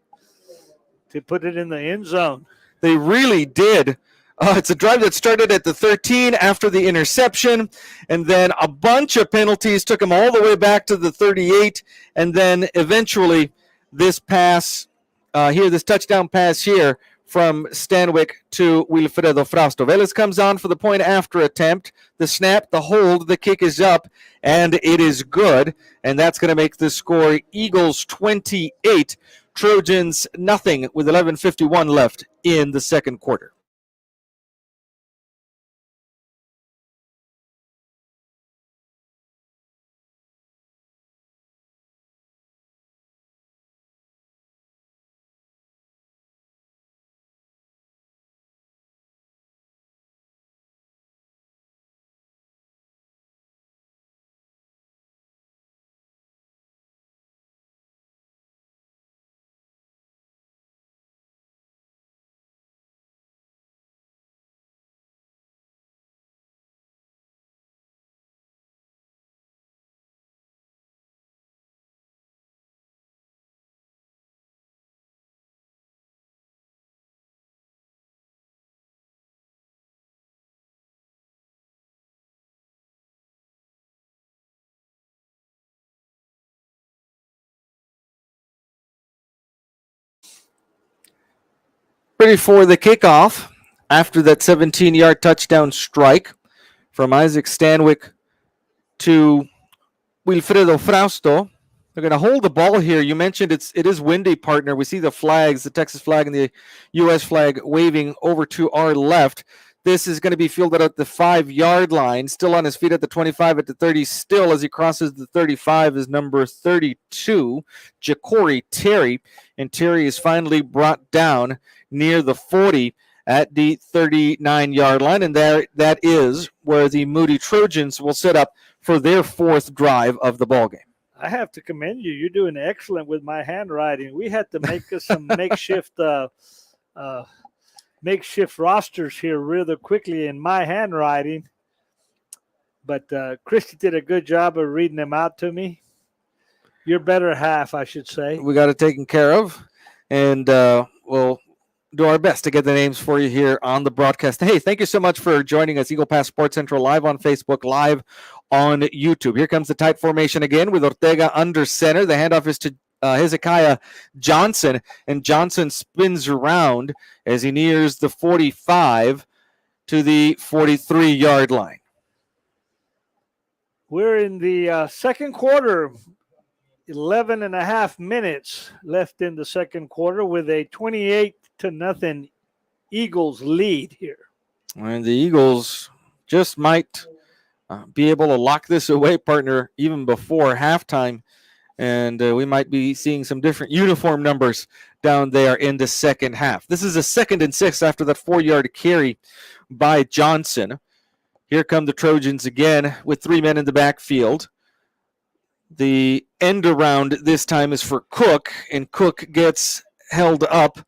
to put it in the end zone? They really did. It's a drive that started at the 13 after the interception, and then a bunch of penalties took them all the way back to the 38, and then eventually this pass this touchdown pass here from Stanwyck to Wilfredo Frausto. Velez comes on for the point after attempt. The snap, the hold, the kick is up, and it is good, and that's going to make the score Eagles 28, Trojans nothing with 11:51 left in the second quarter. Ready for the kickoff after that 17-yard touchdown strike from Isaac Stanwyck to Wilfredo Frausto. They're going to hold the ball here. You mentioned it is windy, partner. We see the flags, the Texas flag and the U.S. flag waving over to our left. This is going to be fielded at the 5-yard line, still on his feet at the 25, at the 30, still as he crosses the 35 is number 32, Ja'Cory Terry, and Terry is finally brought down near the 40 at the 39-yard line, and that is where the Moody Trojans will set up for their 4th drive of the ballgame. I have to commend you. You're doing excellent with my handwriting. We had to make us some makeshift rosters here really quickly in my handwriting. But Christy did a good job of reading them out to me. Your better half, I should say. We got it taken care of, and we'll do our best to get the names for you here on the broadcast. Hey, thank you so much for joining us, Eagle Pass Sports Central, live on Facebook, live on YouTube. Here comes the tight formation again with Ortega under center. The handoff is to Hezekiah Johnson, and Johnson spins around as he nears the 45 to the 43-yard line. We're in the second quarter. 11 and a half minutes left in the second quarter with a 28-0 Eagles lead here. And the Eagles just might be able to lock this away, partner, even before halftime. And we might be seeing some different uniform numbers down there in the second half. This is a 2nd and 6 after that 4-yard carry by Johnson. Here come the Trojans again with 3 men in the backfield. The end around this time is for Cook, and Cook gets held up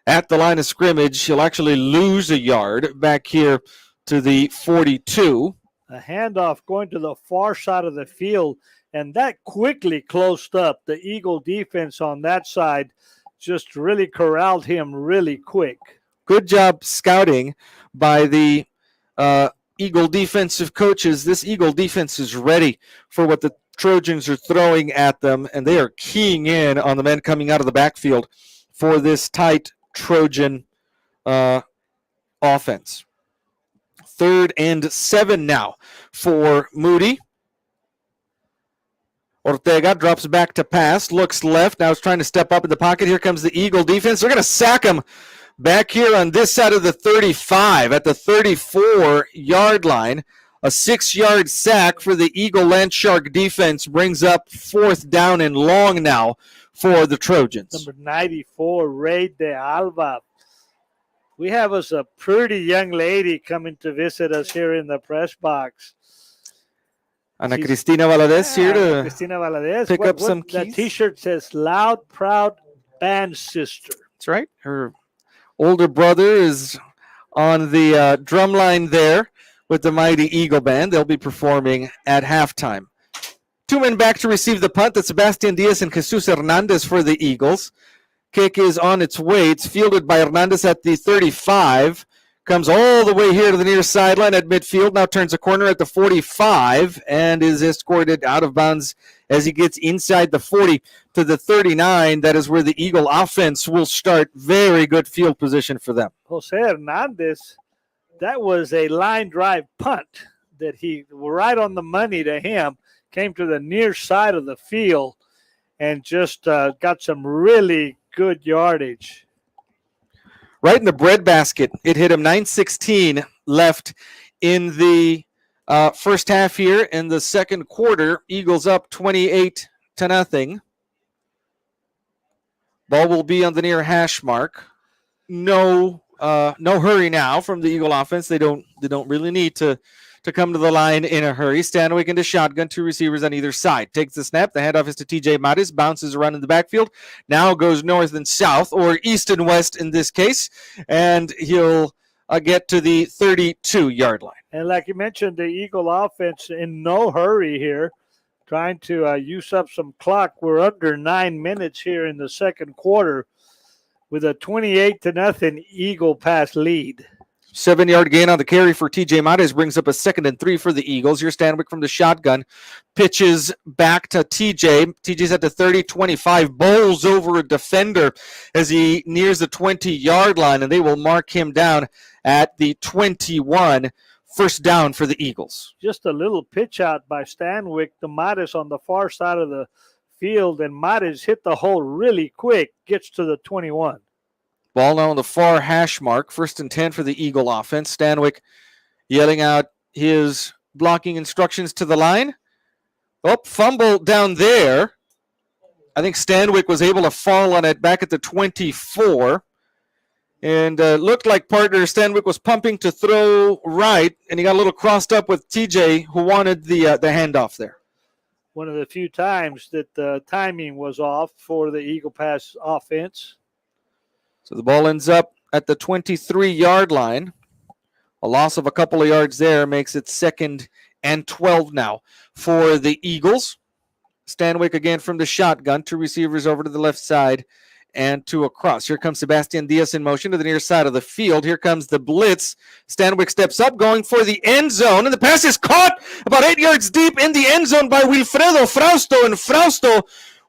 at the line of scrimmage. He'll actually lose a yard back here to the 42. A handoff going to the far side of the field, and that quickly closed up. The Eagle defense on that side just really corralled him really quick. Good job scouting by the Eagle defensive coaches. This Eagle defense is ready for what the Trojans are throwing at them, and they are keying in on the men coming out of the backfield for this tight Trojan offense. 3rd and 7 now for Moody. Ortega drops back to pass, looks left, now is trying to step up in the pocket. Here comes the Eagle defense. They're going to sack him back here on this side of the 35 at the 34-yard line. A 6-yard sack for the Eagle Landshark defense brings up 4th down and long now for the Trojans. Number 94, Ray de Alba. We have us a pretty young lady coming to visit us here in the press box. Ana Cristina Valadez here to Cristina Valadez. pick up some keys. That T-shirt says "Loud, Proud Band Sister." That's right. Her older brother is on the drum line there with the mighty Eagle Band. They'll be performing at halftime. 2 men back to receive the punt. That's Sebastian Diaz and Jesus Hernandez for the Eagles. Kick is on its way. It's fielded by Hernandez at the 35. Comes all the way here to the near sideline at midfield. Now turns a corner at the 45 and is escorted out of bounds as he gets inside the 40 to the 39. That is where the Eagle offense will start. Very good field position for them. Jose Hernandez, that was a line drive punt that he right on the money to him, came to the near side of the field and just got some really good yardage. Right in the breadbasket. It hit him. 9:16 left in the first half here. In the second quarter, Eagles up 28-0. Ball will be on the near hash mark. No hurry now from the Eagle offense. They don't really need to come to the line in a hurry. Stanwyck into shotgun, 2 receivers on either side. Takes the snap. The handoff is to TJ Maris. Bounces around in the backfield. Now goes north and south, or east and west in this case. And he'll get to the 32-yard line. And like you mentioned, the Eagle offense in no hurry here, trying to use up some clock. We're under 9 minutes here in the second quarter with a 28-0 Eagle pass lead. 7-yard gain on the carry for TJ Mares brings up a 2nd and 3 for the Eagles. Here's Stanwyck from the shotgun. Pitches back to TJ. TJ's at the 30-25. Bowls over a defender as he nears the 20-yard line, and they will mark him down at the 21. First down for the Eagles. Just a little pitch out by Stanwyck to Mares on the far side of the field, and Mares hit the hole really quick, gets to the 21. Ball now on the far hash mark. 1st and 10 for the Eagle offense. Stanwyck yelling out his blocking instructions to the line. Oh, fumble down there. I think Stanwyck was able to fall on it back at the 24. And looked like partner Stanwyck was pumping to throw right, and he got a little crossed up with TJ, who wanted the handoff there. One of the few times that the timing was off for the Eagle Pass offense. So the ball ends up at the 23-yard line. A loss of a couple of yards there makes it 2nd and 12 now for the Eagles. Stanwyck again from the shotgun. 2 receivers over to the left side and 2 across. Here comes Sebastian Diaz in motion to the near side of the field. Here comes the blitz. Stanwyck steps up, going for the end zone, and the pass is caught about 8 yards deep in the end zone by Wilfredo Frausto, and Frausto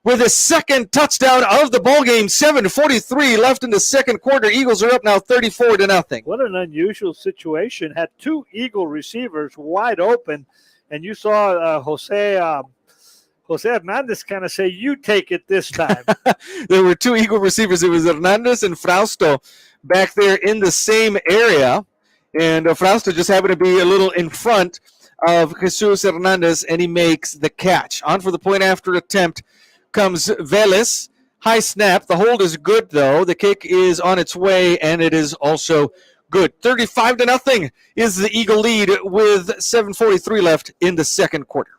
with his 2nd touchdown of the ballgame. 7:43 left in the 2nd quarter. Eagles are up now 34-0. What an unusual situation. Had 2 Eagle receivers wide open, and you saw Jose Hernandez kind of say, "You take it this time." There were 2 Eagle receivers. It was Hernandez and Frausto back there in the same area, and Frausto just happened to be a little in front of Jesus Hernandez, and he makes the catch. On for the point after attempt comes Velez. High snap. The hold is good, though. The kick is on its way, and it is also good. 35-0 is the Eagle lead with 7:43 left in the 2nd quarter.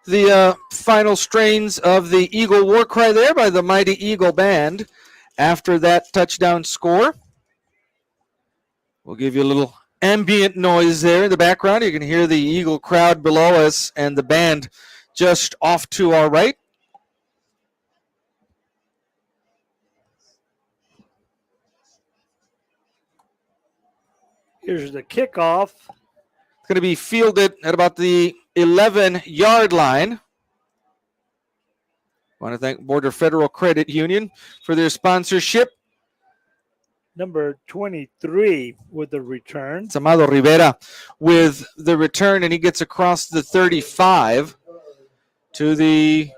The final strains of the Eagle war cry there by the mighty Eagle Band after that touchdown score. We'll give you a little ambient noise there in the background. You can hear the Eagle crowd below us and the band just off to our right. Here's the kickoff. It's going to be fielded at about the 11-yard line. I want to thank Border Federal Credit Union for their sponsorship. Number 23 with the return. Amado Rivera with the return, and he gets across the 35 to the,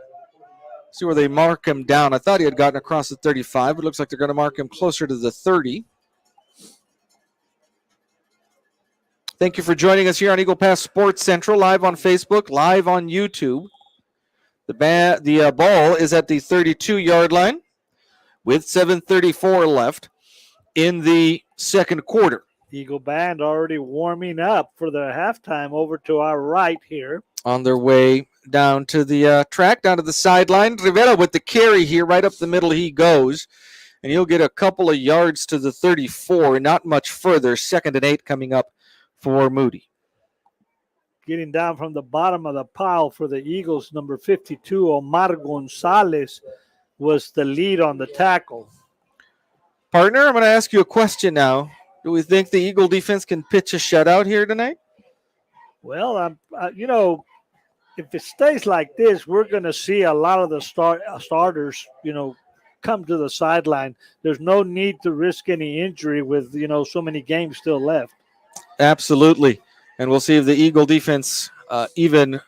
see where they mark him down. I thought he had gotten across the 35. It looks like they're going to mark him closer to the 30. Thank you for joining us here on Eagle Pass Sports Central, live on Facebook, live on YouTube. The ball is at the 32-yard line with 7:34 left in the 2nd quarter. Eagle Band already warming up for the halftime over to our right here. On their way down to the track, down to the sideline. Rivera with the carry here, right up the middle he goes. And he'll get a couple of yards to the 34, not much further. 2nd and 8 coming up for Moody. Getting down from the bottom of the pile for the Eagles, number 52, Omar Gonzalez, was the lead on the tackle. Partner, I'm going to ask you a question now. Do we think the Eagle defense can pitch a shutout here tonight? Well, if it stays like this, we're going to see a lot of the starters, come to the sideline. There's no need to risk any injury with, so many games still left. Absolutely. And we'll see if the Eagle defense even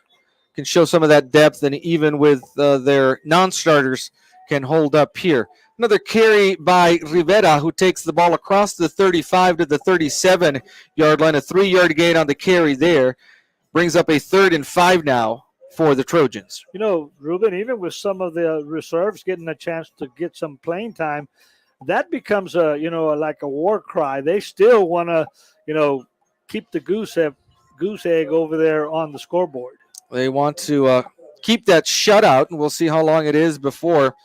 can show some of that depth, and even with their non-starters can hold up here. Another carry by Rivera, who takes the ball across the 35 to the 37-yard line. A 3-yard gain on the carry there. Brings up a 3rd and 5 now for the Trojans. Ruben, even with some of the reserves getting a chance to get some playing time, that becomes like a war cry. They still want to, keep the goose egg over there on the scoreboard. They want to keep that shutout, and we'll see how long it is before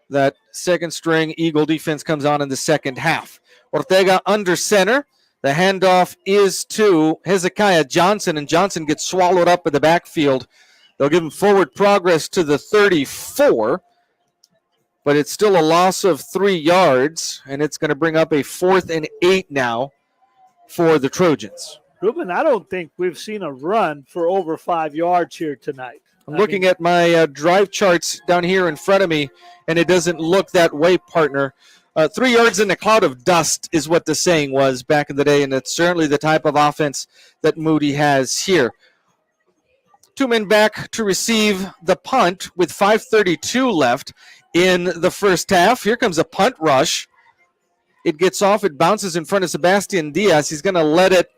that second string Eagle defense comes on in the second half. Ortega under center. The handoff is to Hezekiah Johnson, and Johnson gets swallowed up in the backfield. They'll give him forward progress to the 34, but it's still a loss of 3 yards, and it's going to bring up a 4th and 8 now for the Trojans. Ruben, I don't think we've seen a run for over 5 yards here tonight. I'm looking at my drive charts down here in front of me, and it doesn't look that way, partner. 3 yards in a cloud of dust is what the saying was back in the day, and it's certainly the type of offense that Moody has here. 2 men back to receive the punt with 5:32 left in the first half. Here comes a punt rush. It gets off. It bounces in front of Sebastian Diaz. He's going to let it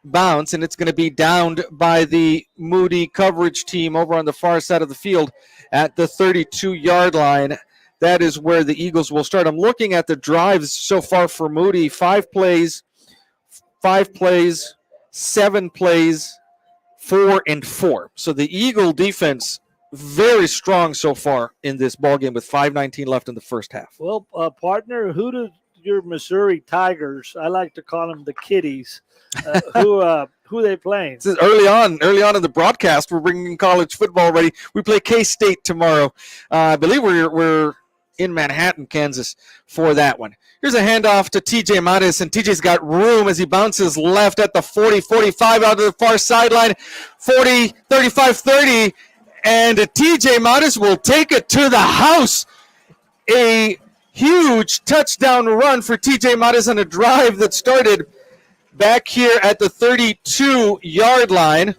bounce, and it's going to be downed by the Moody coverage team over on the far side of the field at the 32-yard line. That is where the Eagles will start. I'm looking at the drives so far for Moody. 5 plays, 7 plays, 4 and 4. So the Eagle defense very strong so far in this ballgame with 5:19 left in the first half. Well, partner, who do your Missouri Tigers, I like to call them the Kitties, who they playing? This is early on in the broadcast. We're bringing college football already. We play K-State tomorrow. I believe we're in Manhattan, Kansas for that one. Here's a handoff to TJ Mattis, and TJ's got room as he bounces left at the 40, 45 out to the far sideline, 40, 35, 30, and TJ Mattis will take it to the house. A huge touchdown run for TJ Mattis on a drive that started back here at the 32-yard line.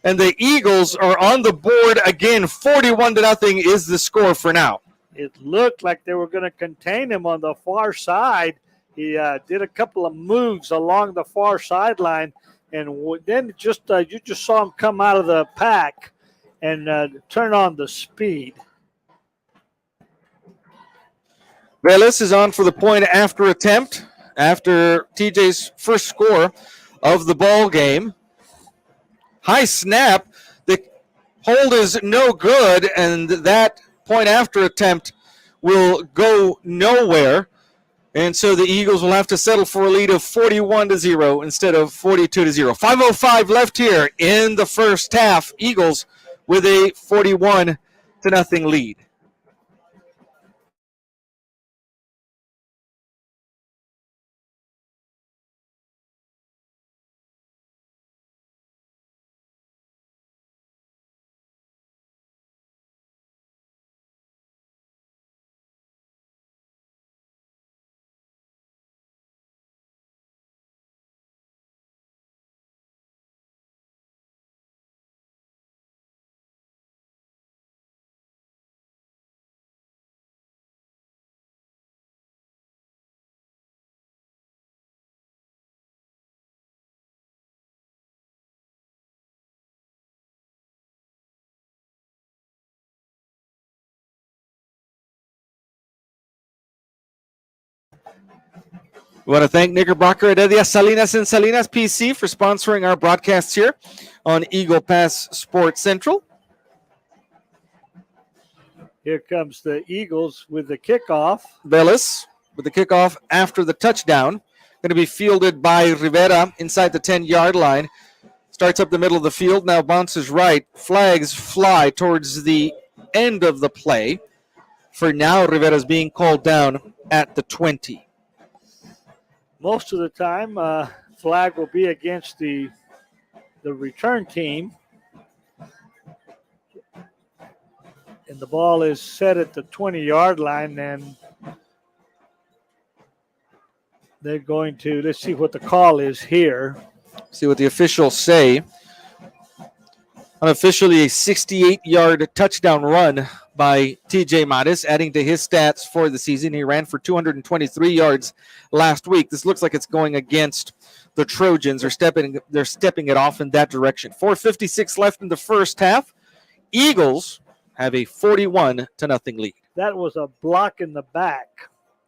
And the Eagles are on the board again. 41-0 is the score for now. It looked like they were going to contain him on the far side. He did a couple of moves along the far sideline, and then you just saw him come out of the pack and turn on the speed. Velez is on for the point after attempt after TJ's first score of the ball game. High snap. The hold is no good, and that point after attempt will go nowhere. And so the Eagles will have to settle for a lead of 41-0 instead of 42-0. 5:05 left here in the first half. Eagles with a 41-0 lead. We want to thank Knickerbocker Heredia Salinas and Salinas PC for sponsoring our broadcasts here on Eagle Pass Sports Central. Here comes the Eagles with the kickoff. Velez with the kickoff after the touchdown. Going to be fielded by Rivera inside the 10-yard line. Starts up the middle of the field, now bounces right. Flags fly towards the end of the play. For now, Rivera's being called down at the 20. Most of the time, flag will be against the return team. And the ball is set at the 20-yard line, and they're going to, let's see what the call is here. See what the officials say. Unofficially, a 68-yard touchdown run by TJ Mattis, adding to his stats for the season. He ran for 223 yards last week. This looks like it's going against the Trojans. They're stepping it off in that direction. 4:56 left in the first half. Eagles have a 41-0 lead. That was a block in the back,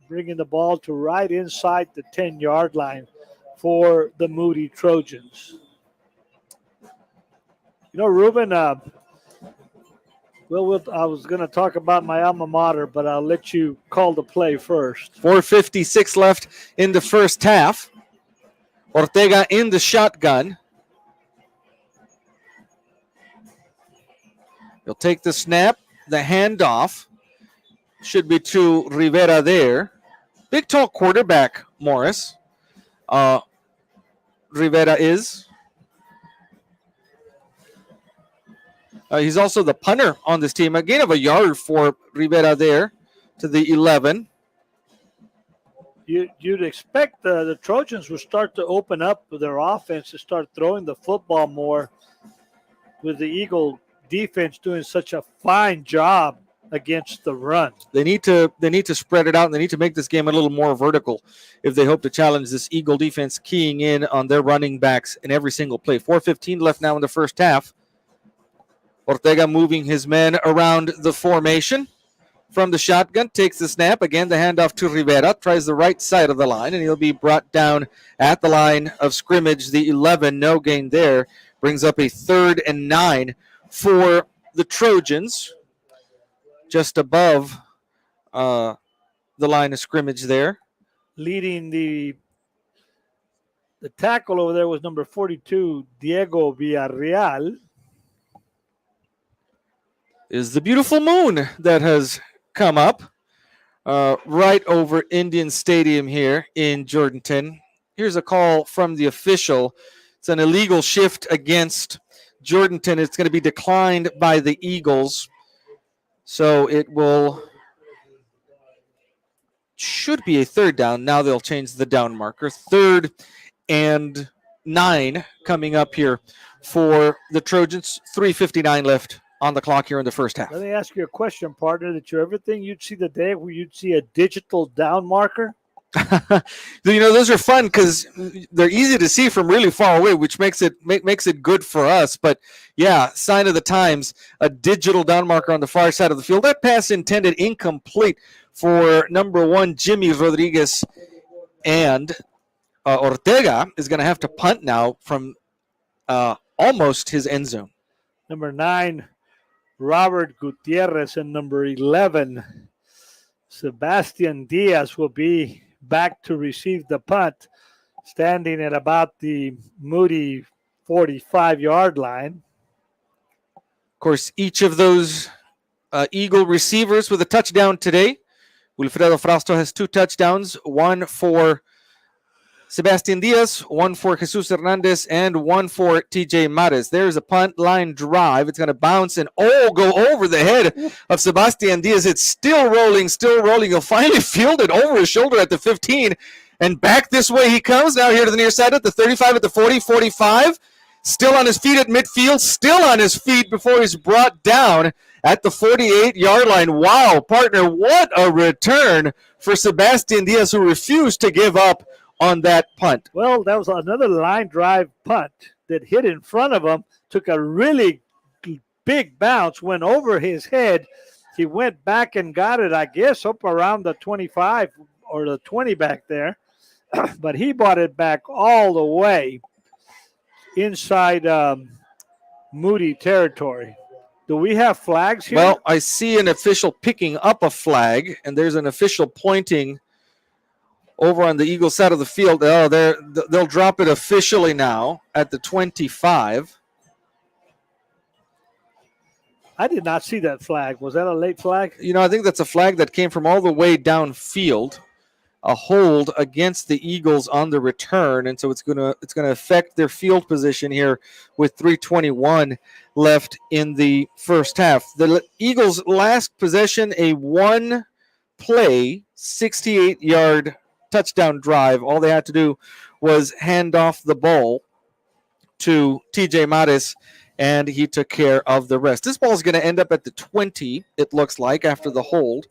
bringing the ball to right inside the 10-yard line for the Moody Trojans. You know, Ruben, Well, I was going to talk about my alma mater, but I'll let you call the play first. 4:56 left in the first half. Ortega in the shotgun. He'll take the snap, the handoff. Should be to Rivera there. Big, tall quarterback, Morris. Rivera is. He's also the punter on this team. A gain of a yard for Rivera there to the 11. You'd expect the Trojans would start to open up their offense and start throwing the football more, with the Eagle defense doing such a fine job against the run. They need to spread it out, and they need to make this game a little more vertical if they hope to challenge this Eagle defense, keying in on their running backs in every single play. 4:15 left now in the first half. Ortega moving his men around the formation from the shotgun, takes the snap. Again, the handoff to Rivera, tries the right side of the line, and he'll be brought down at the line of scrimmage, the 11. No gain there. Brings up a 3rd and 9 for the Trojans, just above the line of scrimmage there. Leading the tackle over there was number 42, Diego Villarreal. Is the beautiful moon that has come up right over Indian Stadium here in Jourdanton. Here's a call from the official. It's an illegal shift against Jourdanton. It's going to be declined by the Eagles. So it should be a 3rd down. Now they'll change the down marker. 3rd and 9 coming up here for the Trojans. 3:59 left on the clock here in the first half. Let me ask you a question, partner. Did you ever think you'd see the day where you'd see a digital down marker? Those are fun because they're easy to see from really far away, which makes it good for us. But yeah, sign of the times, a digital down marker on the far side of the field. That pass intended incomplete for number 1, Jimmy Rodriguez, and Ortega is going to have to punt now from almost his end zone. Number 9, Robert Gutierrez, and number 11, Sebastian Diaz will be back to receive the punt, standing at about the Moody 45-yard line. Of course, each of those Eagle receivers with a touchdown today. Wilfredo Frausto has 2 touchdowns, one for Sebastian Diaz, one for Jesus Hernandez, and one for TJ Mares. There's a punt line drive. It's going to bounce and go over the head of Sebastian Diaz. It's still rolling. He'll finally field it over his shoulder at the 15, and back this way he comes. Now here to the near side at the 35, at the 40, 45. Still on his feet at midfield, still on his feet before he's brought down at the 48-yard line. Wow, partner, what a return for Sebastian Diaz, who refused to give up on that punt. Well, that was another line drive punt that hit in front of him, took a really big bounce, went over his head. He went back and got it, I guess, up around the 25 or the 20 back there. But he brought it back all the way inside Moody territory. Do we have flags here? Well, I see an official picking up a flag, and there's an official pointing over on the Eagle side of the field. Oh, they'll drop it officially now at the 25. I did not see that flag. Was that a late flag? I think that's a flag that came from all the way downfield. A hold against the Eagles on the return, and so it's gonna affect their field position here with 3:21 left in the first half. The Eagles' last possession, a 1-play, 68-yard touchdown drive. All they had to do was hand off the ball to TJ Mares, and he took care of the rest. This ball is going to end up at the 20, it looks like, after the hold,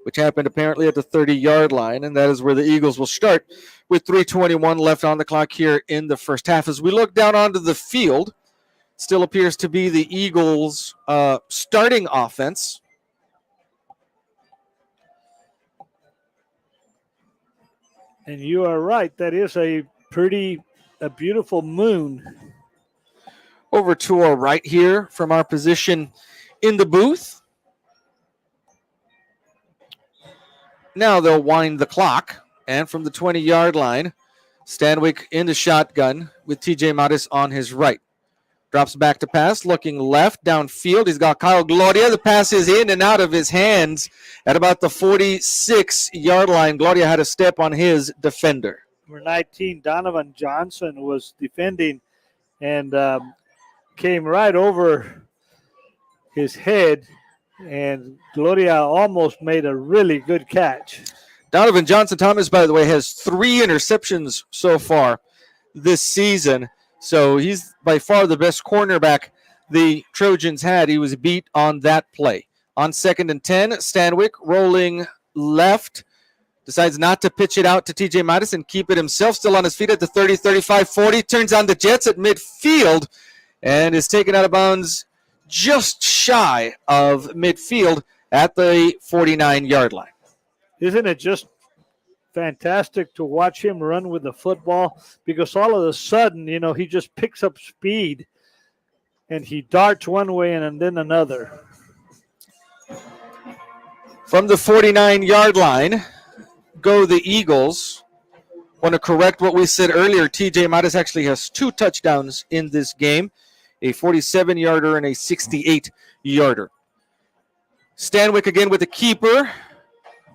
which happened apparently at the 30-yard line, and that is where the Eagles will start with 3:21 left on the clock here in the first half. As we look down onto the field, still appears to be the Eagles' starting offense. And you are right. That is a beautiful moon. Over to our right here from our position in the booth, Now they'll wind the clock. And from the 20-yard line, Stanwyck in the shotgun with TJ Maris on his right. Drops back to pass, looking left, downfield. He's got Kyle Gloria. The pass is in and out of his hands at about the 46-yard line. Gloria had a step on his defender. Number 19, Donovan Johnson, was defending and came right over his head, and Gloria almost made a really good catch. Donovan Johnson Thomas, by the way, has 3 interceptions so far this season. So he's by far the best cornerback the Trojans had. He was beat on that play. On 2nd and 10, Stanwyck rolling left. Decides not to pitch it out to TJ Maris and keep it himself. Still on his feet at the 30, 35, 40. Turns on the Jets at midfield and is taken out of bounds just shy of midfield at the 49-yard line. Isn't it just fantastic to watch him run with the football? Because all of a sudden, he just picks up speed and he darts one way and then another. From the 49-yard line go the Eagles. Want to correct what we said earlier. TJ Maris actually has 2 touchdowns in this game, a 47-yarder and a 68-yarder. Stanwyck again with the keeper.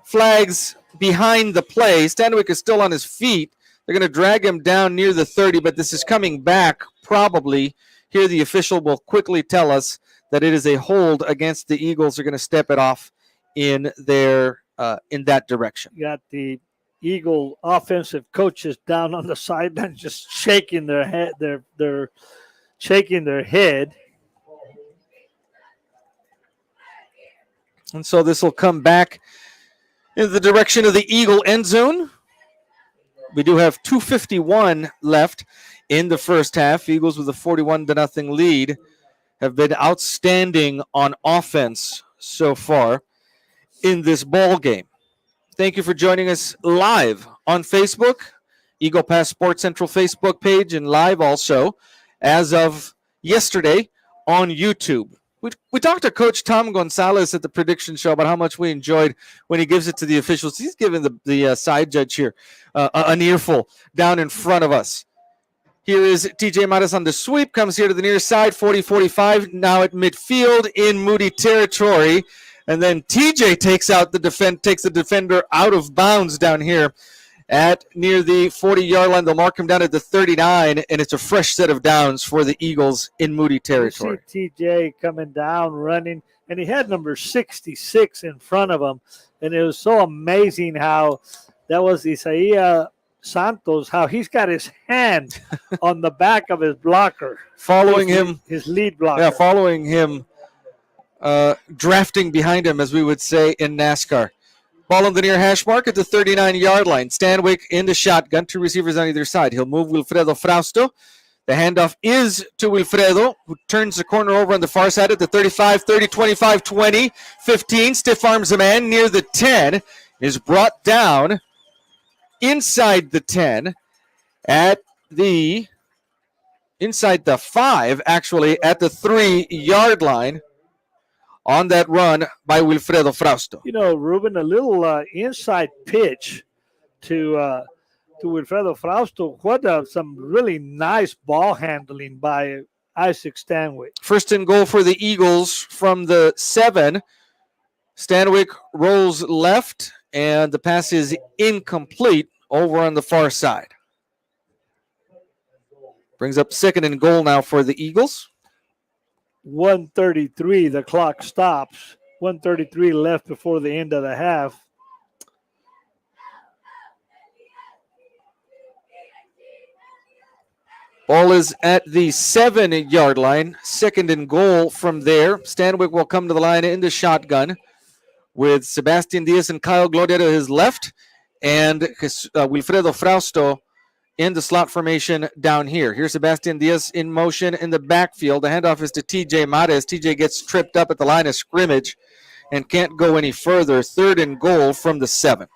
Flags behind the play. Stanwyck is still on his feet. They're going to drag him down near the 30, but this is coming back probably. Here the official will quickly tell us that it is a hold against the Eagles. They're going to step it off in that direction. You got the Eagle offensive coaches down on the sideline just shaking their head. They're shaking their head. And so this will come back in the direction of the Eagle end zone. We do have 2:51 left in the first half. Eagles with a 41-0 lead have been outstanding on offense so far in this ball game. Thank you for joining us live on Facebook, Eagle Pass Sports Central Facebook page, and live also as of yesterday on YouTube. We talked to Coach Tom Gonzalez at the prediction show about how much we enjoyed when he gives it to the officials. He's giving the side judge here an earful down in front of us. Here is TJ Maris on the sweep, comes here to the near side, 40-45, now at midfield in Moody territory. And then TJ takes the defender out of bounds down here at near the 40-yard line. They'll mark him down at the 39, and it's a fresh set of downs for the Eagles in Moody territory. You see TJ coming down, running, and he had number 66 in front of him. And it was so amazing how that was Isaiah Santos, how he's got his hand on the back of his blocker. His lead blocker. Yeah, following him, drafting behind him, as we would say in NASCAR. Ball on the near hash mark at the 39-yard line. Stanwyck in the shotgun, 2 receivers on either side. He'll move Wilfredo Frausto. The handoff is to Wilfredo, who turns the corner over on the far side at the 35, 30, 25, 20, 15. Stiff arms a man near the 10. Is brought down inside the 10 inside the 5, actually, at the 3-yard line. On that run by Wilfredo Frausto. Ruben, a little inside pitch to Wilfredo Frausto. What some really nice ball handling by Isaac Stanwyck. 1st and goal for the Eagles from the 7. Stanwyck rolls left, and the pass is incomplete over on the far side. Brings up 2nd and goal now for the Eagles. 1:33, the clock stops. 1:33 left before the end of the half. Ball is at the 7-yard line. 2nd and goal from there. Stanwyck will come to the line in the shotgun with Sebastian Diaz and Kyle Gloria to his left, and Wilfredo Frausto in the slot formation down here. Here's Sebastian Diaz in motion in the backfield. The handoff is to TJ Maris. TJ gets tripped up at the line of scrimmage and can't go any further. 3rd and goal from the 7.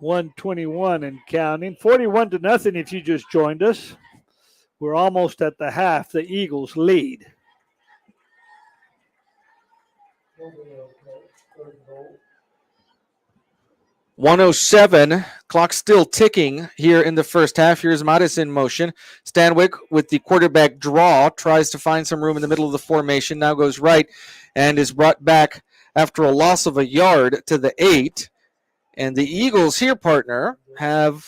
1:21 and counting. 41-0 if you just joined us. We're almost at the half. The Eagles lead. 107. Clock still ticking here in the first half. Here's Mattis in motion. Stanwyck with the quarterback draw tries to find some room in the middle of the formation. Now goes right and is brought back after a loss of a yard to the 8. And the Eagles here, partner, have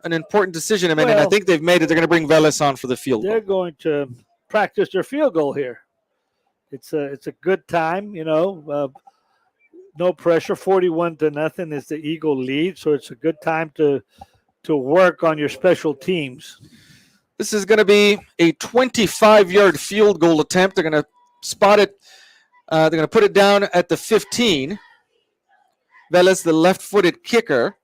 an important decision to make, and I think they've made it. They're going to bring Velez on for the field goal. They're going to practice their field goal here. It's a good time, no pressure. 41-0 is the Eagle lead, so it's a good time to work on your special teams. This is going to be a 25-yard field goal attempt. They're going to spot it. They're going to put it down at the 15. Velez, the left-footed kicker.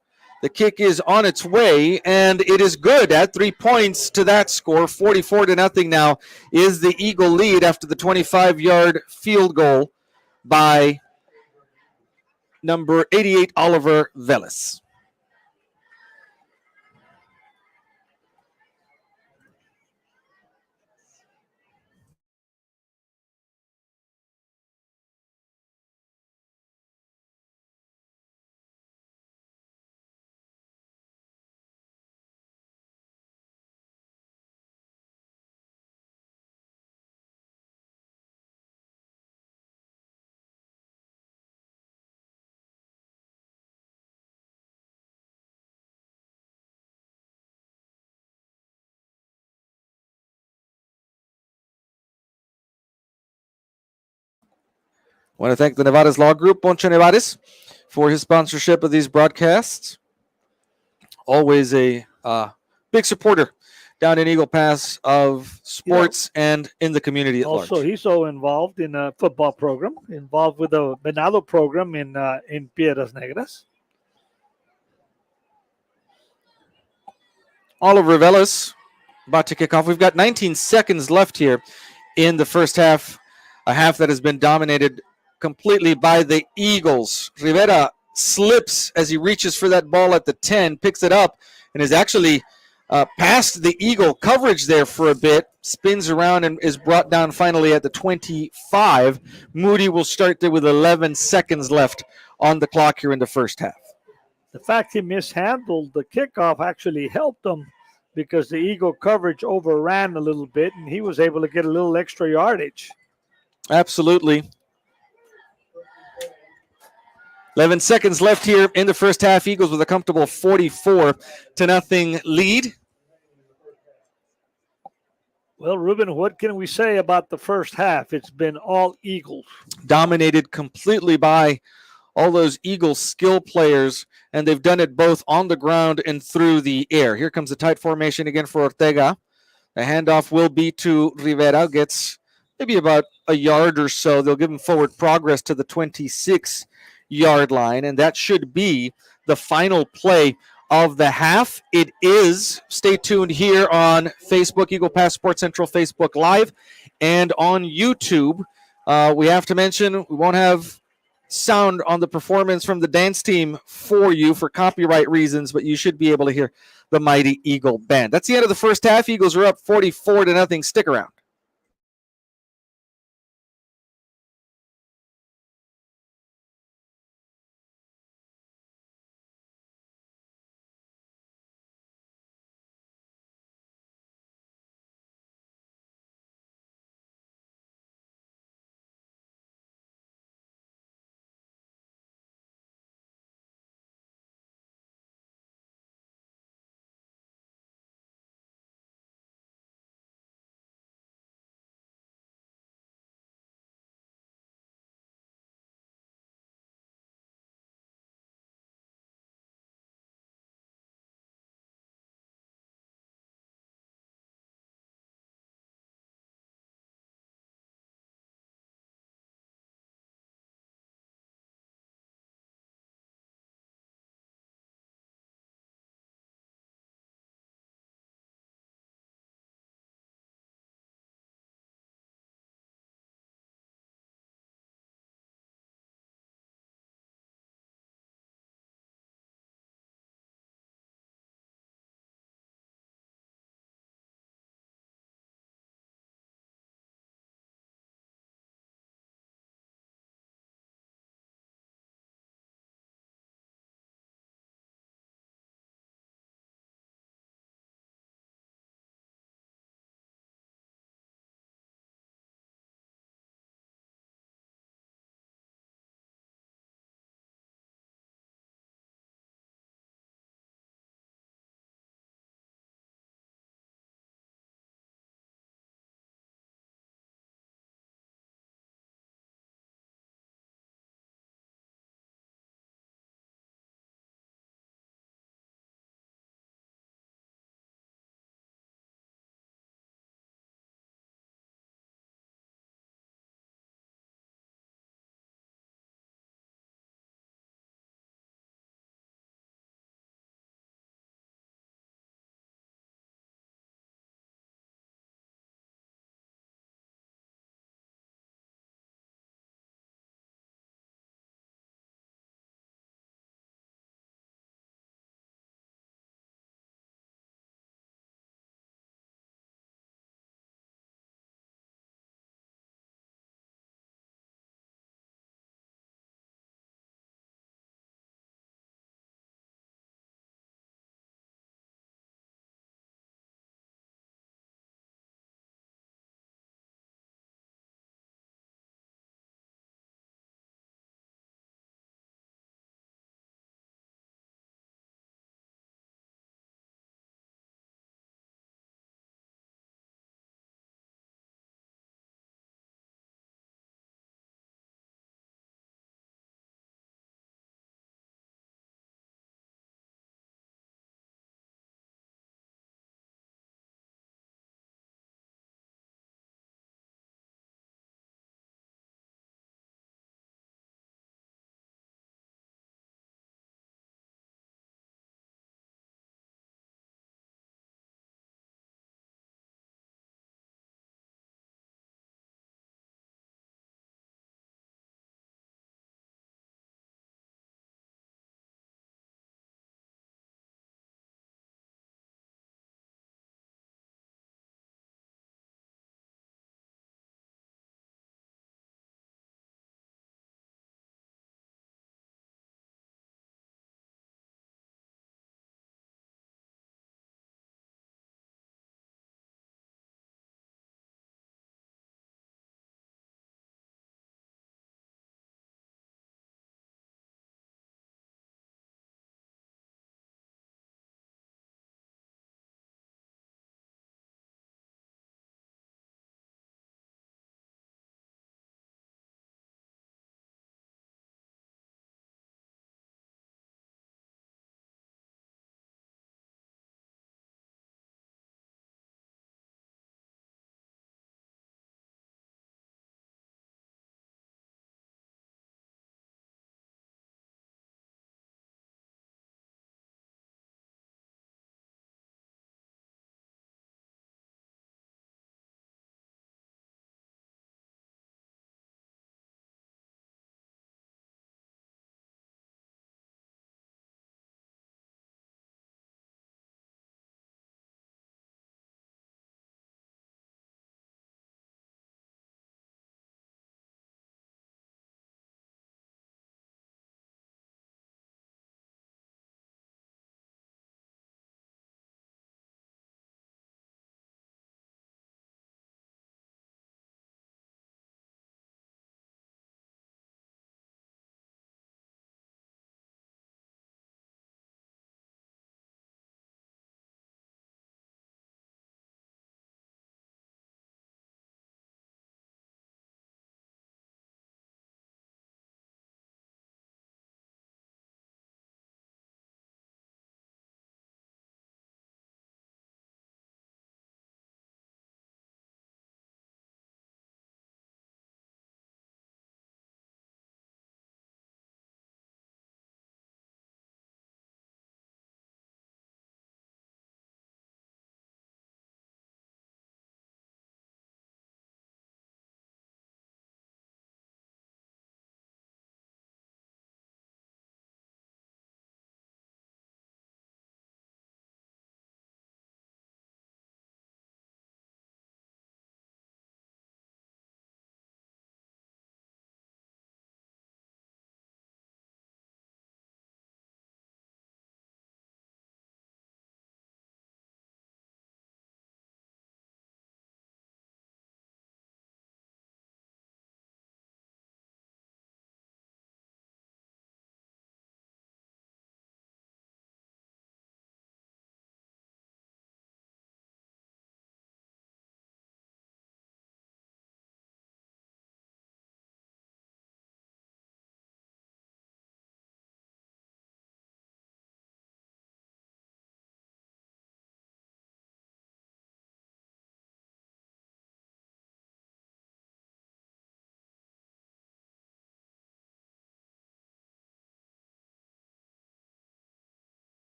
The kick is on its way, and it is good. Add 3 points to that score. 44-0 now is the Eagle lead after the 25-yard field goal by number 88, Oliver Velez. I want to thank the Nevada's Law Group, Poncho Nevares, for his sponsorship of these broadcasts. Always a big supporter down in Eagle Pass of sports and in the community at large. Also, he's so involved in a football program, involved with the Venado program in Piedras Negras. Oliver Velez about to kick off. We've got 19 seconds left here in the first half, a half that has been dominated completely by the Eagles. Rivera slips as he reaches for that ball at the 10, picks it up, and is actually past the Eagle coverage there for a bit, spins around and is brought down finally at the 25. Moody will start there with 11 seconds left on the clock here in the first half. The fact he mishandled the kickoff actually helped him because the Eagle coverage overran a little bit, and he was able to get a little extra yardage. Absolutely. 11 seconds left here in the first half. Eagles with a comfortable 44-0 lead. Well, Ruben, what can we say about the first half? It's been all Eagles. Dominated completely by all those Eagles skill players, and they've done it both on the ground and through the air. Here comes the tight formation again for Ortega. The handoff will be to Rivera. Gets maybe about a yard or so. They'll give him forward progress to the 26-yard line, and that should be the final play of the half. It is. Stay tuned here on Facebook, Eagle Pass Sports Central Facebook Live, and on YouTube. We have to mention we won't have sound on the performance from the dance team for you for copyright reasons, but you should be able to hear the mighty Eagle band. That's the end of the first half. Eagles are up 44-0. Stick around.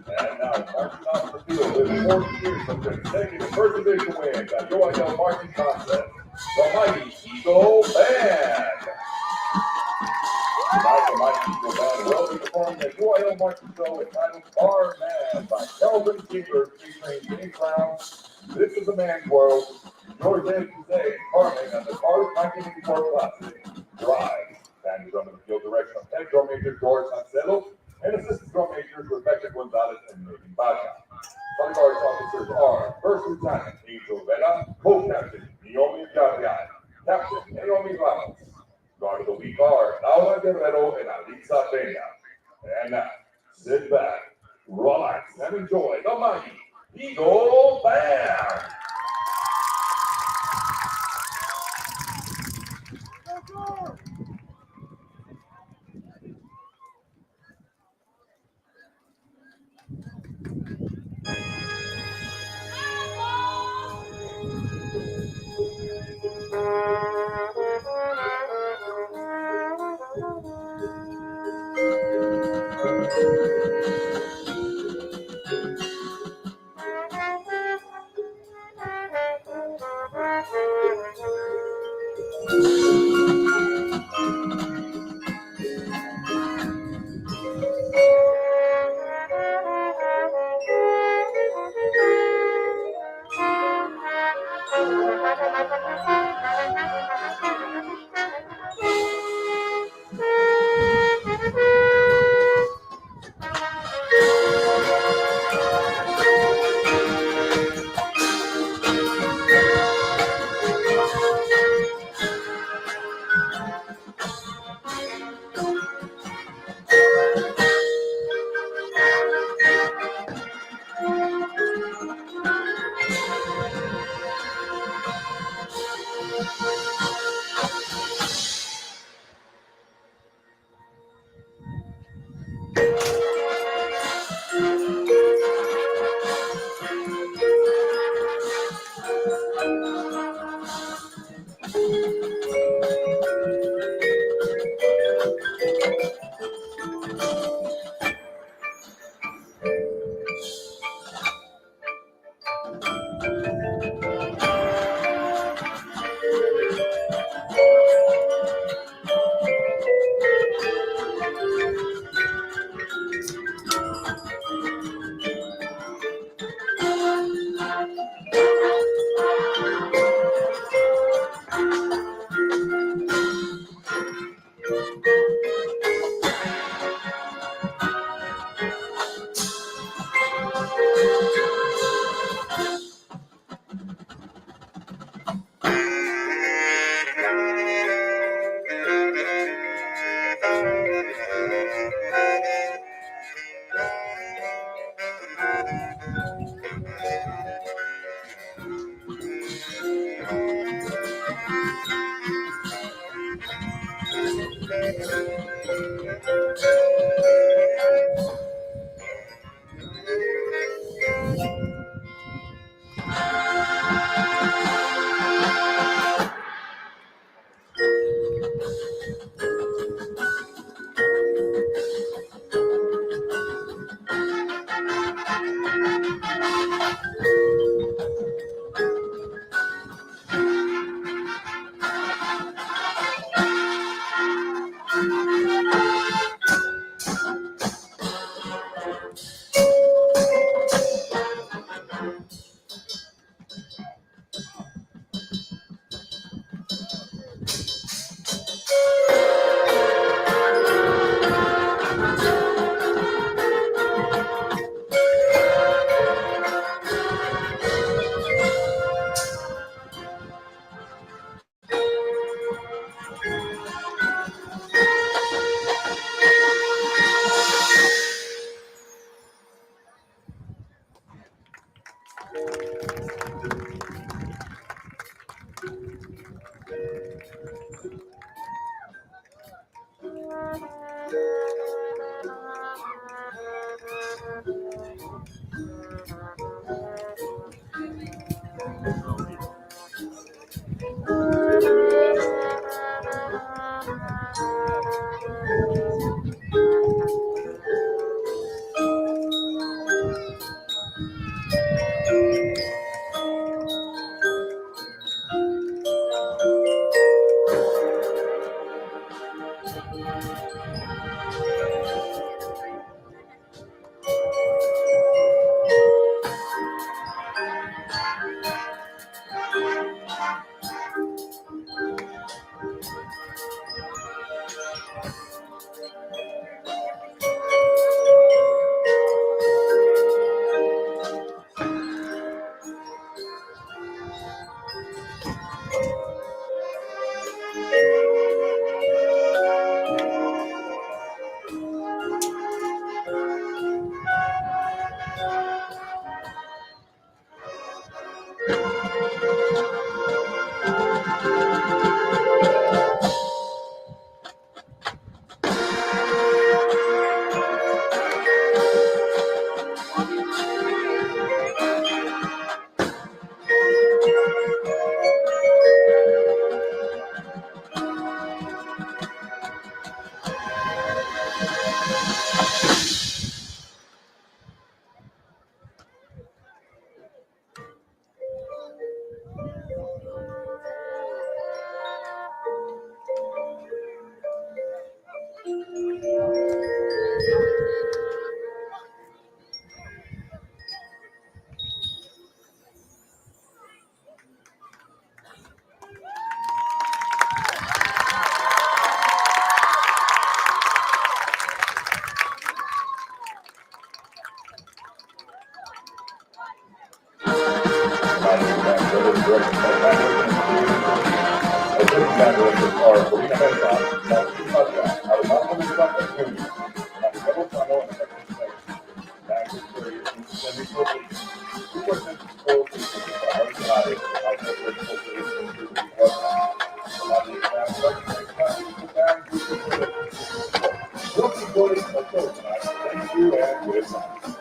And now marching off the field with 40 years of consecutive first division wins at UIL marching contest, the Mighty Eagle Band. Tonight, the Mighty Eagle Band will be performing the UIL marching show entitled Bar Man by Kelvin Singer featuring James Brown. This is the man's world. Jourdanton today, Carmen and the Cars 1984 Classic. Drive. Standing under the field direction of head drum major George Sancelo and assistant drum majors Rebecca Gonzalez and Megan Baca. Bodyguards officers are First Lieutenant Angel Vera, Co-Captain Naomi Villarreal, Captain Naomi Ramos. Guard of the week are Laura Guerrero and Alisa Peña. And now, sit back, relax, and enjoy the Mighty Eagle Band. Thank you and good night.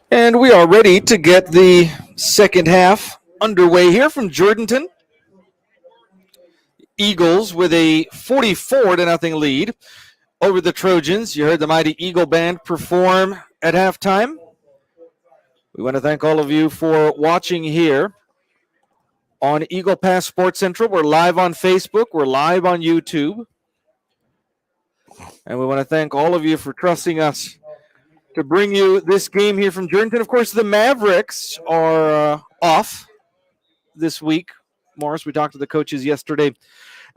And we are ready to get the second half underway here from Jourdanton. Eagles with a 44-0 lead over the Trojans. You heard the mighty Eagle Band perform at halftime. We want to thank all of you for watching here on Eagle Pass Sports Central. We're live on Facebook. We're live on YouTube. And we want to thank all of you for trusting us to bring you this game here from Jourdanton. Of course, the Mavericks are off this week. Morris, we talked to the coaches yesterday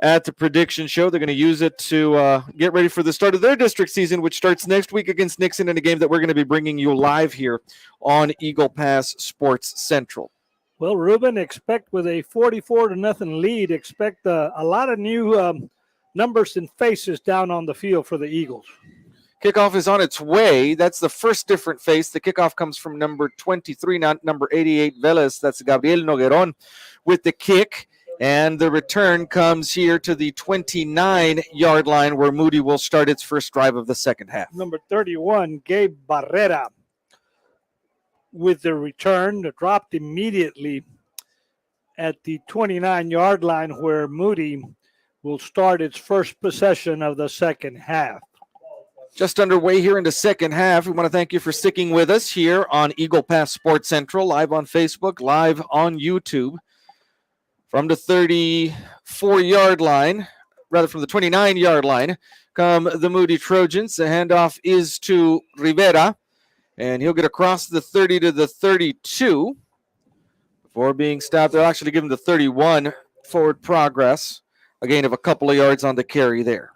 at the prediction show. They're going to use it to get ready for the start of their district season, which starts next week against Nixon in a game that we're going to be bringing you live here on Eagle Pass Sports Central. Well, Ruben, expect with a 44-0 lead, expect a lot of new numbers and faces down on the field for the Eagles. Kickoff is on its way. That's the first different face. The kickoff comes from number 23, not number 88, Velez. That's Gabriel Nogueron with the kick. And the return comes here to the 29-yard line where Moody will start its first drive of the second half. Number 31, Gabe Barrera with the return, dropped immediately at the 29-yard line where Moody will start its first possession of the second half. Just underway here in the second half. We want to thank you for sticking with us here on Eagle Pass Sports Central, live on Facebook, live on YouTube. From the 34-yard line, rather from the 29-yard line, come the Moody Trojans. The handoff is to Rivera, and he'll get across the 30 to the 32 before being stopped. They'll actually give him the 31 forward progress, a gain of a couple of yards on the carry there.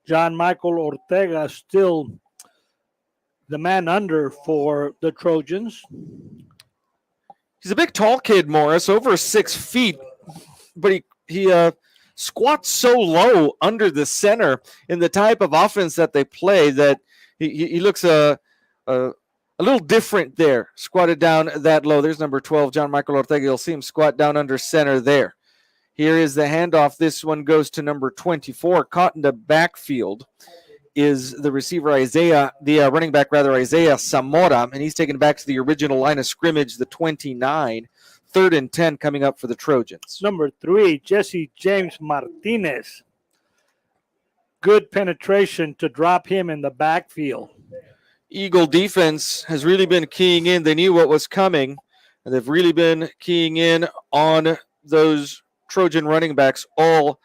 John Michael Ortega still the man under for the Trojans. He's a big, tall kid, Morris, over 6 feet, but he squats so low under the center in the type of offense that they play that he looks a little different there, squatted down that low. There's number 12, John Michael Ortega. You'll see him squat down under center there. Here is the handoff. This one goes to number 24. Caught in the backfield is the receiver running back Isaiah Zamora, and he's taken back to the original line of scrimmage, the 29. 3rd and 10 coming up for the Trojans. Number 3, Jesse James Martinez. Good penetration to drop him in the backfield. Eagle defense has really been keying in. They knew what was coming, and they've really been keying in on those Trojan running backs all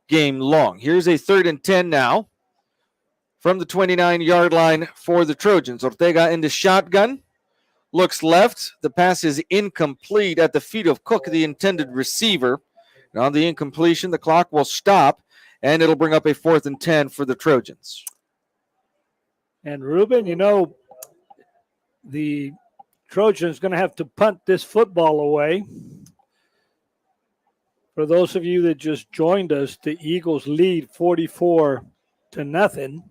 game long. Here's a 3rd and 10 now from the 29-yard line for the Trojans. Ortega in the shotgun, looks left. The pass is incomplete at the feet of Cook, the intended receiver. And on the incompletion, the clock will stop, and it'll bring up a 4th and 10 for the Trojans. And Ruben, the Trojans going to have to punt this football away. For those of you that just joined us, the Eagles lead 44-0.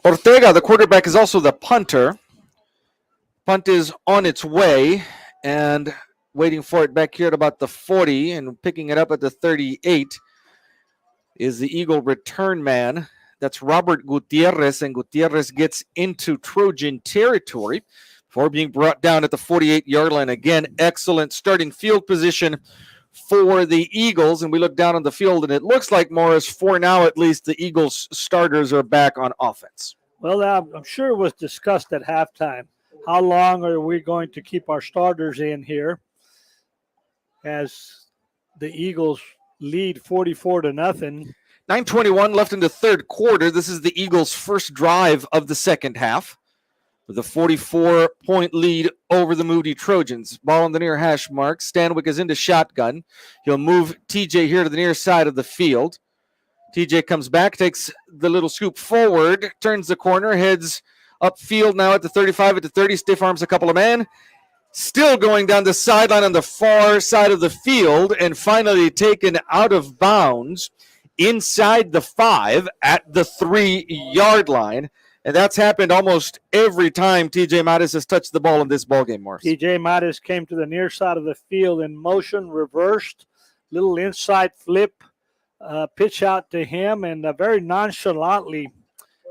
Ortega, the quarterback, is also the punter. Punt is on its way and waiting for it back here at about the 40 and picking it up at the 38 is the Eagle return man. That's Robert Gutierrez, and Gutierrez gets into Trojan territory before being brought down at the 48-yard line. Again, excellent starting field position for the Eagles, and we look down on the field, and it looks like, Morris, for now at least, the Eagles starters are back on offense. Well, I'm sure it was discussed at halftime. How long are we going to keep our starters in here as the Eagles lead 44-0? 9:21 left in the third quarter. This is the Eagles' first drive of the second half with a 44-point lead over the Moody Trojans. Ball on the near hash mark. Stanwyck is into shotgun. He'll move TJ here to the near side of the field. TJ comes back, takes the little scoop forward, turns the corner, heads upfield now at the 35, at the 30, stiff arms a couple of men. Still going down the sideline on the far side of the field, and finally taken out of bounds inside the 5 at the 3-yard line. And that's happened almost every time TJ Mattis has touched the ball in this ballgame, Morris. TJ Mattis came to the near side of the field in motion, reversed, little inside flip, pitch out to him, and very nonchalantly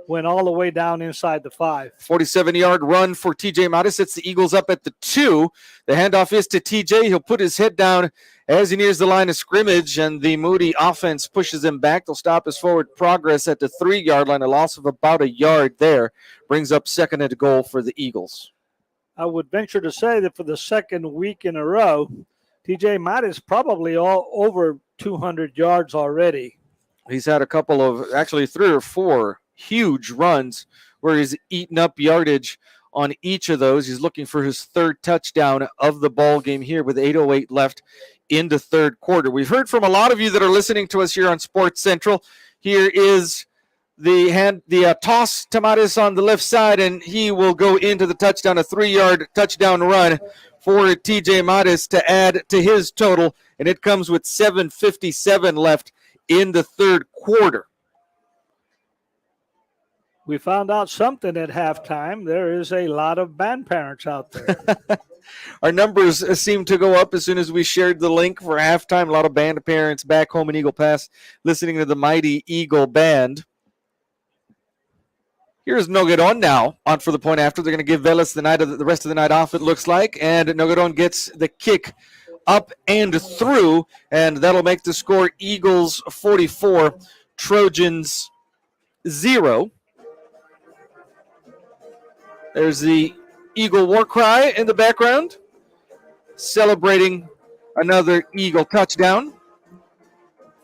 went all the way down inside the 5. 47-yard run for TJ Mattis. It's the Eagles up at the 2. The handoff is to TJ. He'll put his head down as he nears the line of scrimmage, and the Moody offense pushes him back. They'll stop his forward progress at the 3-yard line. A loss of about a yard there brings up 2nd and goal for the Eagles. I would venture to say that for the second week in a row, TJ Mattis probably all over 200 yards already. He's had a couple of, actually 3 or 4 huge runs where he's eaten up yardage on each of those. He's looking for his 3rd touchdown of the ball game here with 8:08 left in the third quarter. We've heard from a lot of you that are listening to us here on Sports Central. Here is the toss to Mattis on the left side, and he will go into the touchdown, a 3-yard touchdown run for TJ Mattis to add to his total, and it comes with 7:57 left in the third quarter. We found out something at halftime. There is a lot of band parents out there. Our numbers seem to go up as soon as we shared the link for halftime. A lot of band parents back home in Eagle Pass listening to the mighty Eagle Band. Here's Nogueron now on for the point after. They're going to give Vélez the rest of the night off, it looks like. And Nogueron gets the kick up and through, and that'll make the score Eagles 44, Trojans 0. There's the Eagle war cry in the background, celebrating another Eagle touchdown.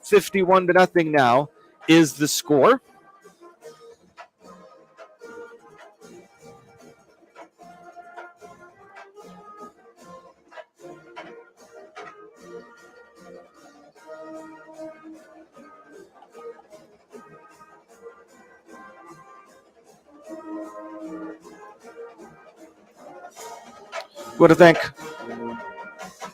51-0 now is the score. I want to thank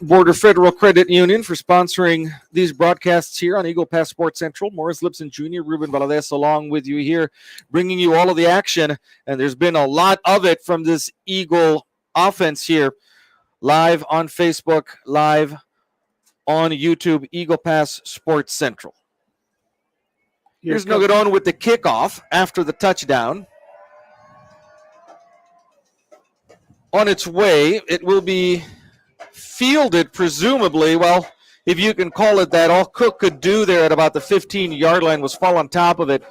Border Federal Credit Union for sponsoring these broadcasts here on Eagle Pass Sports Central. Morris Lipson Jr., Ruben Valadez along with you here, bringing you all of the action. And there's been a lot of it from this Eagle offense here, live on Facebook, live on YouTube, Eagle Pass Sports Central. Here's Nogueron with the kickoff after the touchdown. On its way, it will be fielded, presumably. Well, if you can call it that, all Cook could do there at about the 15-yard line was fall on top of it.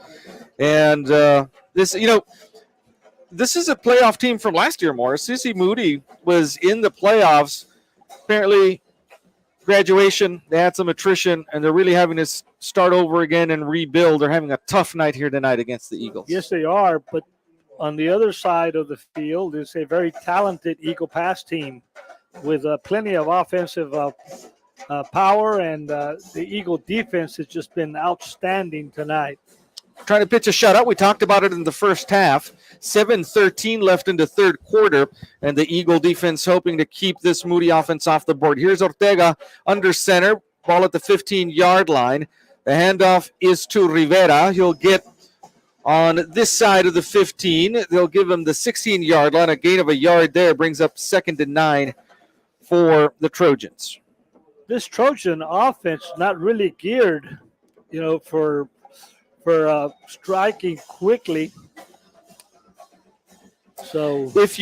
And this is a playoff team from last year, Morris. Sissy Moody was in the playoffs. Apparently, graduation, they had some attrition, and they're really having to start over again and rebuild. They're having a tough night here tonight against the Eagles. Yes, they are, but on the other side of the field is a very talented Eagle Pass team with plenty of offensive power, and the Eagle defense has just been outstanding tonight. Trying to pitch a shutout. We talked about it in the first half. 7:13 left in the third quarter, and the Eagle defense hoping to keep this Moody offense off the board. Here's Ortega under center, ball at the 15-yard line. The handoff is to Rivera. He'll get on this side of the 15. They'll give him the 16-yard line. A gain of a yard there brings up 2nd and 9 for the Trojans. This Trojan offense not really geared, for striking quickly. So if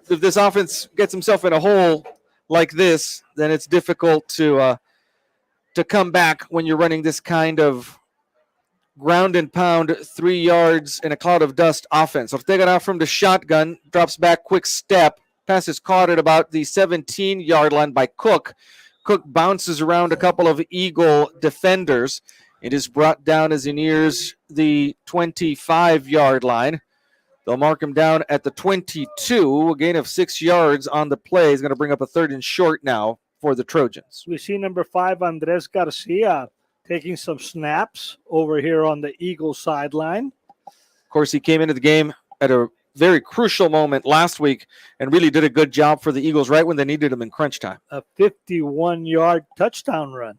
this offense gets himself in a hole like this, then it's difficult to come back when you're running this kind of ground and pound 3 yards in a cloud of dust offense. Ortega now from the shotgun, drops back, quick step. Pass is caught at about the 17-yard line by Cook. Cook bounces around a couple of Eagle defenders. It is brought down as he nears the 25-yard line. They'll mark him down at the 22. A gain of 6 yards on the play is going to bring up a 3rd and short now for the Trojans. We see number 5, Andres Garcia, taking some snaps over here on the Eagle sideline. Of course, he came into the game at a very crucial moment last week and really did a good job for the Eagles right when they needed him in crunch time. A 51-yard touchdown run.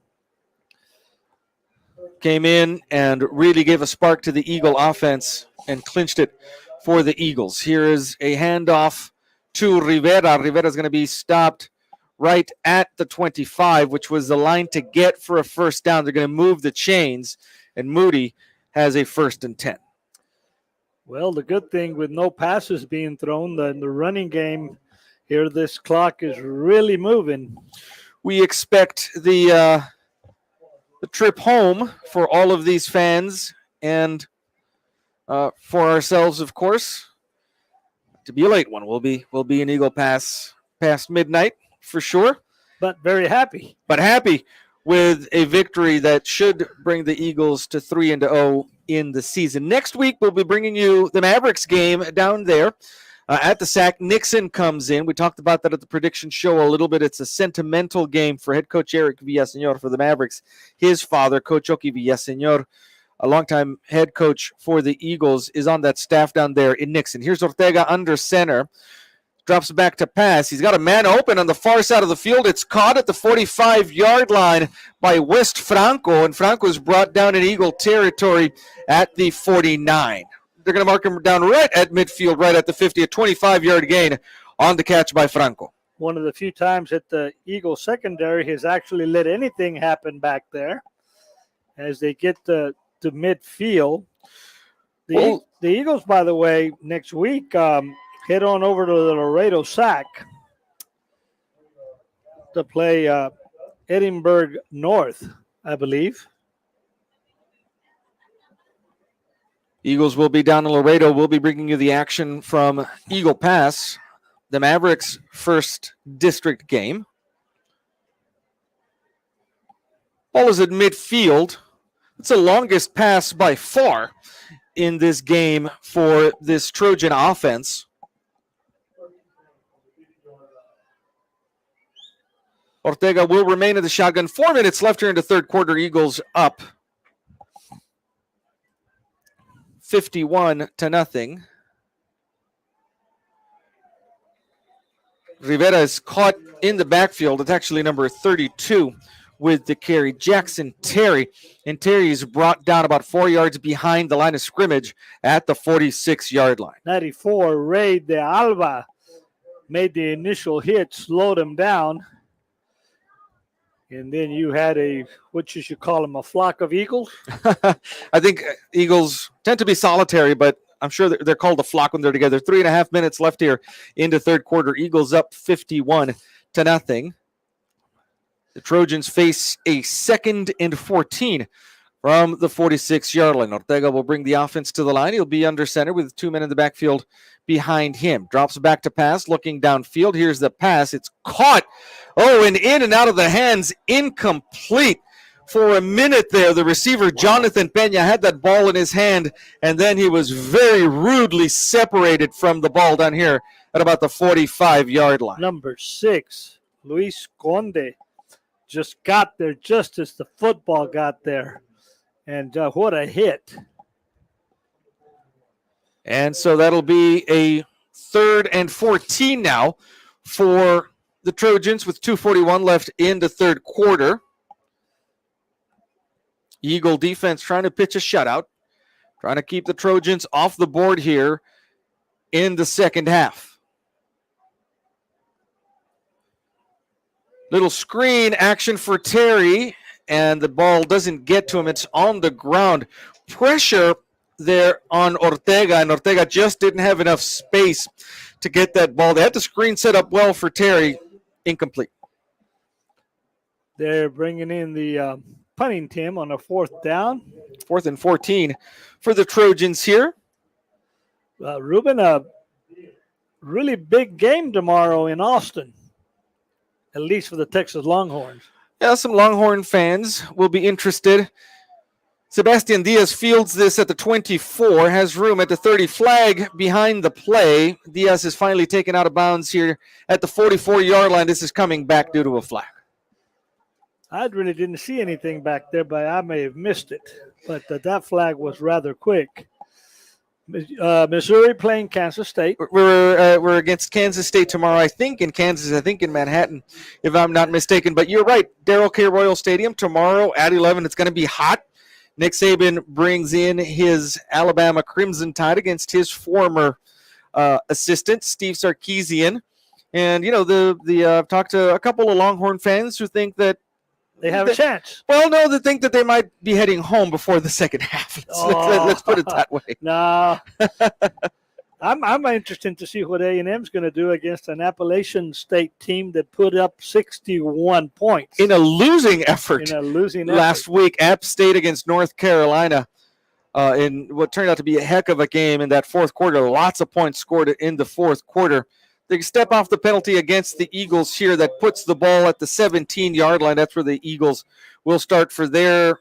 Came in and really gave a spark to the Eagle offense and clinched it for the Eagles. Here is a handoff to Rivera. Rivera's going to be stopped right at the 25, which was the line to get for a first down. They're going to move the chains, and Moody has a 1st and 10. Well, the good thing with no passes being thrown, the running game here, this clock is really moving. We expect the trip home for all of these fans and for ourselves, of course, to be a late one. We'll be in Eagle Pass past midnight for sure. But very happy. But happy with a victory that should bring the Eagles to 3-0 in the season. Next week, we'll be bringing you the Mavericks game down there at the SAC. Nixon comes in. We talked about that at the prediction show a little bit. It's a sentimental game for head coach Eric Villaseñor for the Mavericks. His father, Coach Oki Villaseñor, a longtime head coach for the Eagles, is on that staff down there in Nixon. Here's Ortega under center. Drops back to pass. He's got a man open on the far side of the field. It's caught at the 45-yard line by West Franco, and Franco is brought down in Eagle territory at the 49. They're going to mark him down right at midfield, right at the 50, a 25-yard gain on the catch by Franco. One of the few times that the Eagle secondary has actually let anything happen back there as they get to midfield. The Eagles, by the way, next week head on over to the Laredo SAC to play Edinburgh North, I believe. Eagles will be down in Laredo. We'll be bringing you the action from Eagle Pass, the Mavericks' first district game. Ball is at midfield. It's the longest pass by far in this game for this Trojan offense. Ortega will remain in the shotgun. 4 minutes left here in the third quarter. Eagles up 51-0. Rivera is caught in the backfield. It's actually number 32 with the carry, Jackson Terry. And Terry is brought down about 4 yards behind the line of scrimmage at the 46-yard line. 94, Ray de Alba made the initial hit, slowed him down. And then you had what you should call them, a flock of eagles? I think eagles tend to be solitary, but I'm sure they're called a flock when they're together. 3.5 minutes left here in the third quarter. Eagles up 51-0. The Trojans face a 2nd and 14 from the 46-yard line. Ortega will bring the offense to the line. He'll be under center with 2 men in the backfield behind him. Drops back to pass, looking downfield. Here's the pass. It's caught. Oh, and in and out of the hands, incomplete. For a minute there, the receiver, Jonathan Peña, had that ball in his hand, and then he was very rudely separated from the ball down here at about the 45-yard line. Number 6, Luis Conde, just got there just as the football got there. And what a hit. And so that'll be a 3rd and 14 now for the Trojans with 2:41 left in the third quarter. Eagle defense trying to pitch a shutout, trying to keep the Trojans off the board here in the second half. Little screen action for Terry, and the ball doesn't get to him. It's on the ground. Pressure there on Ortega, and Ortega just didn't have enough space to get that ball. They had the screen set up well for Terry. Incomplete. They're bringing in the punting team on a 4th down. 4th and 14 for the Trojans here. Ruben, a really big game tomorrow in Austin, at least for the Texas Longhorns. Yeah, some Longhorn fans will be interested. Sebastian Diaz fields this at the 24, has room at the 30, flag behind the play. Diaz is finally taken out of bounds here at the 44-yard line. This is coming back due to a flag. I really didn't see anything back there, but I may have missed it. But that flag was rather quick. Missouri playing Kansas State. We're against Kansas State tomorrow, I think in Kansas, I think in Manhattan, if I'm not mistaken. But you're right, Darrell K. Royal Stadium tomorrow at 11. It's going to be hot. Nick Saban brings in his Alabama Crimson Tide against his former assistant, Steve Sarkisian. And, you know, I've talked to a couple of Longhorn fans who think that they have a chance. Well, no, they think that they might be heading home before the second half. Let's put it that way. No. I'm interested to see what A&M's going to do against an Appalachian State team that put up 61 points. In a losing effort. Last week, App State against North Carolina in what turned out to be a heck of a game in that fourth quarter. Lots of points scored in the fourth quarter. They step off the penalty against the Eagles here. That puts the ball at the 17-yard line. That's where the Eagles will start for their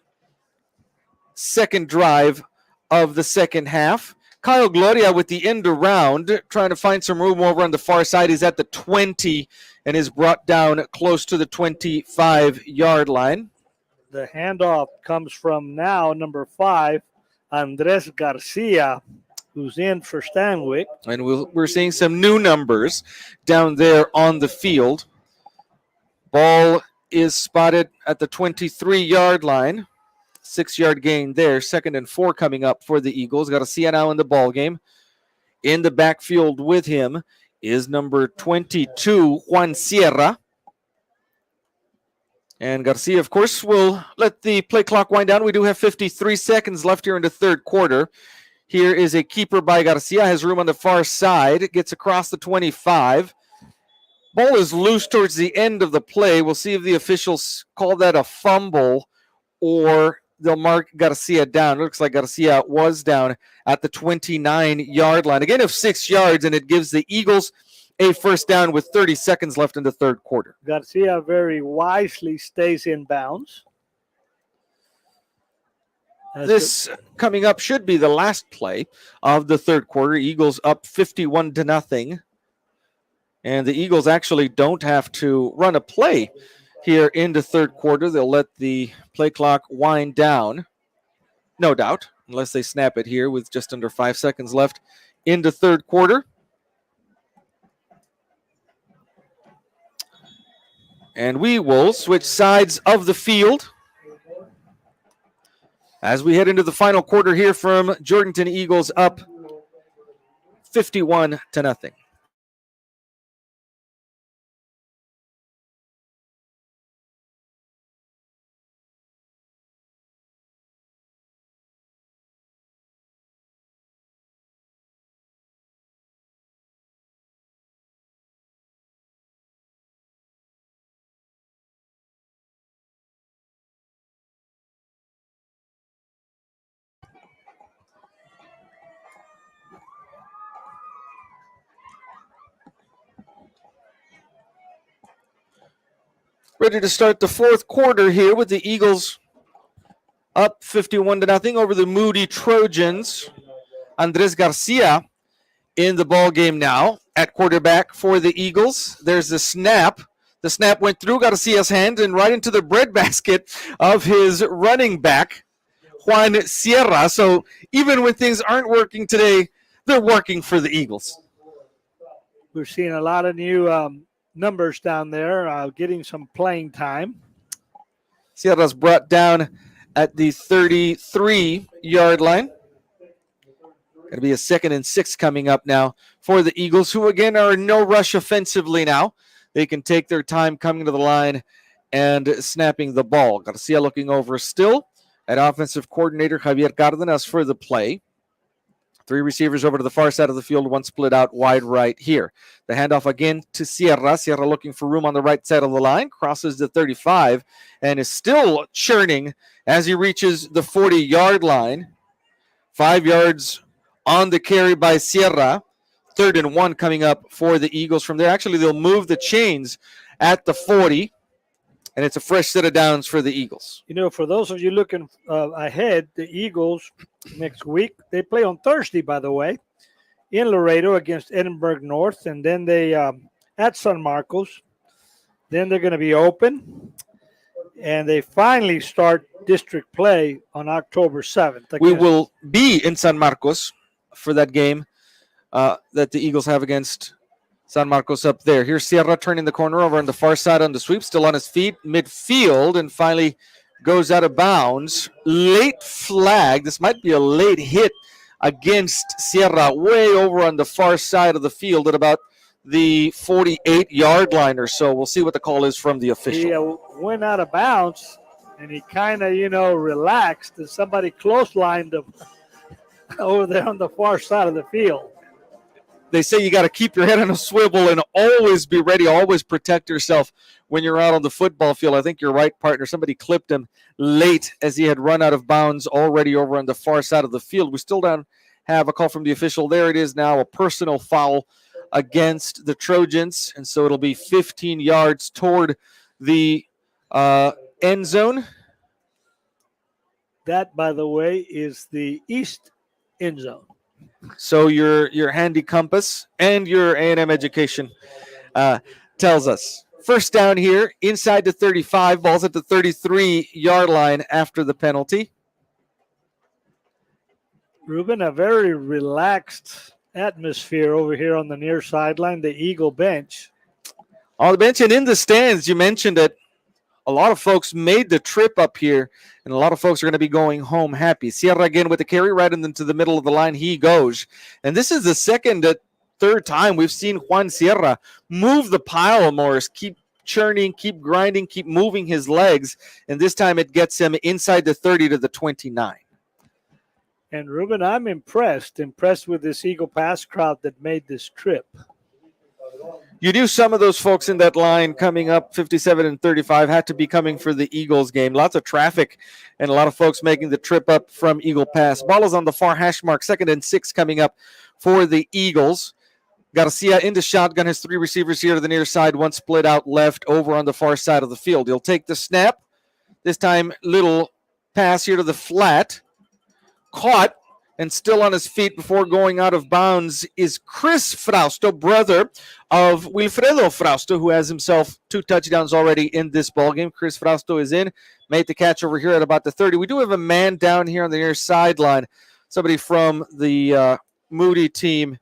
second drive of the second half. Kyle Gloria with the end around, trying to find some room over on the far side. He's at the 20 and is brought down close to the 25-yard line. The handoff comes from now number 5, Andres Garcia. who's in for Stanwyck. And we're seeing some new numbers down there on the field. Ball is spotted at the 23-yard line. 6-yard gain there. 2nd and 4 coming up for the Eagles. Garcia now in the ball game. In the backfield with him is number 22, Juan Sierra. And Garcia, of course, will let the play clock wind down. We do have 53 seconds left here in the third quarter. Here is a keeper by Garcia. Has room on the far side. Gets across the 25. Ball is loose towards the end of the play. We'll see if the officials call that a fumble or they'll mark Garcia down. It looks like Garcia was down at the 29-yard line. Again, of 6 yards, and it gives the Eagles a first down with 30 seconds left in the third quarter. Garcia very wisely stays in bounds. This coming up should be the last play of the third quarter. Eagles up 51-0. And the Eagles actually don't have to run a play here in the third quarter. They'll let the play clock wind down, no doubt, unless they snap it here with just under 5 seconds left in the third quarter. And we will switch sides of the field as we head into the final quarter here from Jourdanton. Eagles up 51-0. Ready to start the fourth quarter here with the Eagles up 51-0 over the Moody Trojans. Andres Garcia in the ball game now at quarterback for the Eagles. There's the snap. The snap went through Garcia's hand and right into the breadbasket of his running back, Juan Sierra. So even when things aren't working today, they're working for the Eagles. We're seeing a lot of new numbers down there, getting some playing time. Sierra's brought down at the 33-yard line. Going to be a 2nd and 6 coming up now for the Eagles, who again are in no rush offensively now. They can take their time coming to the line and snapping the ball. Garcia looking over still at offensive coordinator Javier Cárdenas for the play. 3 receivers over to the far side of the field, 1 split out wide right here. The handoff again to Sierra. Sierra looking for room on the right side of the line, crosses the 35, and is still churning as he reaches the 40-yard line. 5 yards on the carry by Sierra. 3rd and 1 coming up for the Eagles from there. Actually, they'll move the chains at the 40, and it's a fresh set of downs for the Eagles. You know, for those of you looking ahead, the Eagles next week, they play on Thursday, by the way, in Laredo against Edinburgh North, and then they at San Marcos. Then they're going to be open, and they finally start district play on October 7th. We will be in San Marcos for that game that the Eagles have against San Marcos up there. Here's Sierra turning the corner over on the far side on the sweep, still on his feet, midfield, and finally goes out of bounds. Late flag. This might be a late hit against Sierra way over on the far side of the field at about the 48-yard line or so. We'll see what the call is from the official. He went out of bounds, and he kind of, relaxed, and somebody clotheslined him over there on the far side of the field. They say you got to keep your head on a swivel and always be ready, always protect yourself when you're out on the football field. I think you're right, partner. Somebody clipped him late as he had run out of bounds already over on the far side of the field. We still don't have a call from the official. There it is now, a personal foul against the Trojans, and so it'll be 15 yards toward the end zone. That, by the way, is the east end zone. So your handy compass and your A&M education tells us. First down here, inside the 35, ball's at the 33-yard line after the penalty. Ruben, a very relaxed atmosphere over here on the near sideline, the Eagle bench. On the bench and in the stands, you mentioned that a lot of folks made the trip up here, and a lot of folks are going to be going home happy. Sierra again with the carry right into the middle of the line. He goes. And this is the third time we've seen Juan Sierra move the pile, Morris, keep churning, keep grinding, keep moving his legs. And this time it gets him inside the 30 to the 29. And Ruben, I'm impressed with this Eagle Pass crowd that made this trip. You knew some of those folks in that line coming up 57 and 35 had to be coming for the Eagles game. Lots of traffic and a lot of folks making the trip up from Eagle Pass. Ball is on the far hash mark, 2nd and 6 coming up for the Eagles. Garcia into shotgun, has 3 receivers here to the near side, 1 split out left over on the far side of the field. He'll take the snap. This time, little pass here to the flat. Caught and still on his feet before going out of bounds is Chris Frausto, brother of Wilfredo Frausto, who has himself 2 touchdowns already in this ballgame. Chris Frausto is in, made the catch over here at about the 30. We do have a man down here on the near sideline, somebody from the Moody team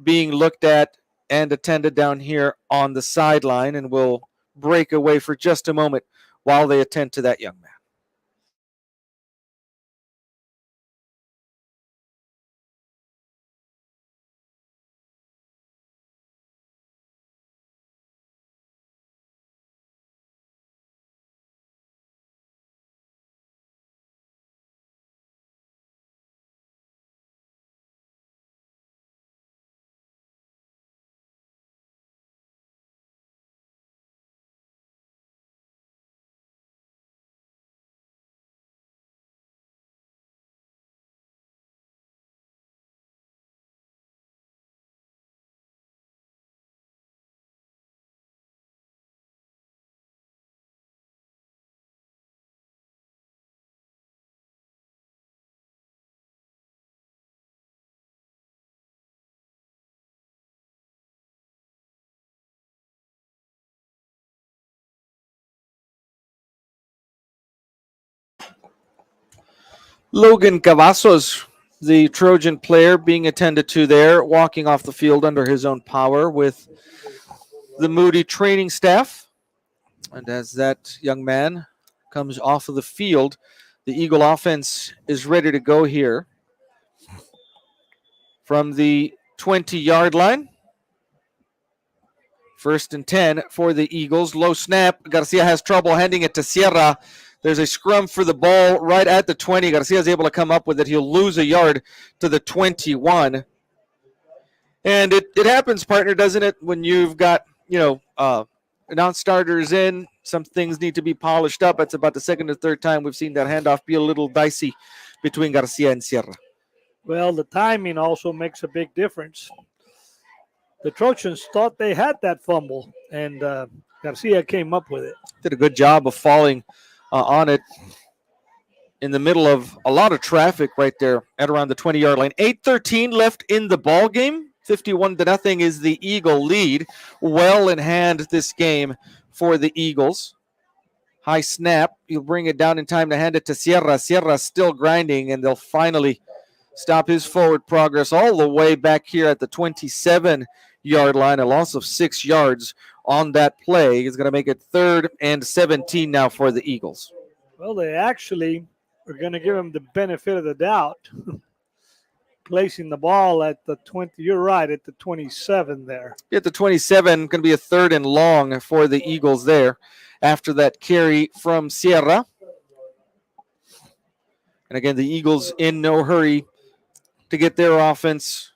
being looked at and attended down here on the sideline, and we'll break away for just a moment while they attend to that young man. Logan Cavazos, the Trojan player, being attended to there, walking off the field under his own power with the Moody training staff. And as that young man comes off of the field, the Eagle offense is ready to go here from the 20-yard line. 1st and 10 for the Eagles. Low snap. Garcia has trouble handing it to Sierra. There's a scrum for the ball right at the 20. Garcia is able to come up with it. He'll lose a yard to the 21. And it happens, partner, doesn't it? When you've got, non-starters in, some things need to be polished up. It's about the 2nd or 3rd time we've seen that handoff be a little dicey between Garcia and Sierra. Well, the timing also makes a big difference. The Trojans thought they had that fumble, and Garcia came up with it. Did a good job of falling on it in the middle of a lot of traffic right there at around the 20-yard line. 8:13 left in the ball game. 51-0 is the Eagle lead. Well in hand this game for the Eagles. High snap. He'll bring it down in time to hand it to Sierra. Sierra still grinding, and they'll finally stop his forward progress all the way back here at the 27-yard line. A loss of 6 yards on that play is going to make it 3rd and 17 now for the Eagles. Well, they actually are going to give him the benefit of the doubt, placing the ball at the 20. You're right, at the 27 there. At the 27, going to be a 3rd and long for the Eagles there after that carry from Sierra. And again, the Eagles in no hurry to get their offense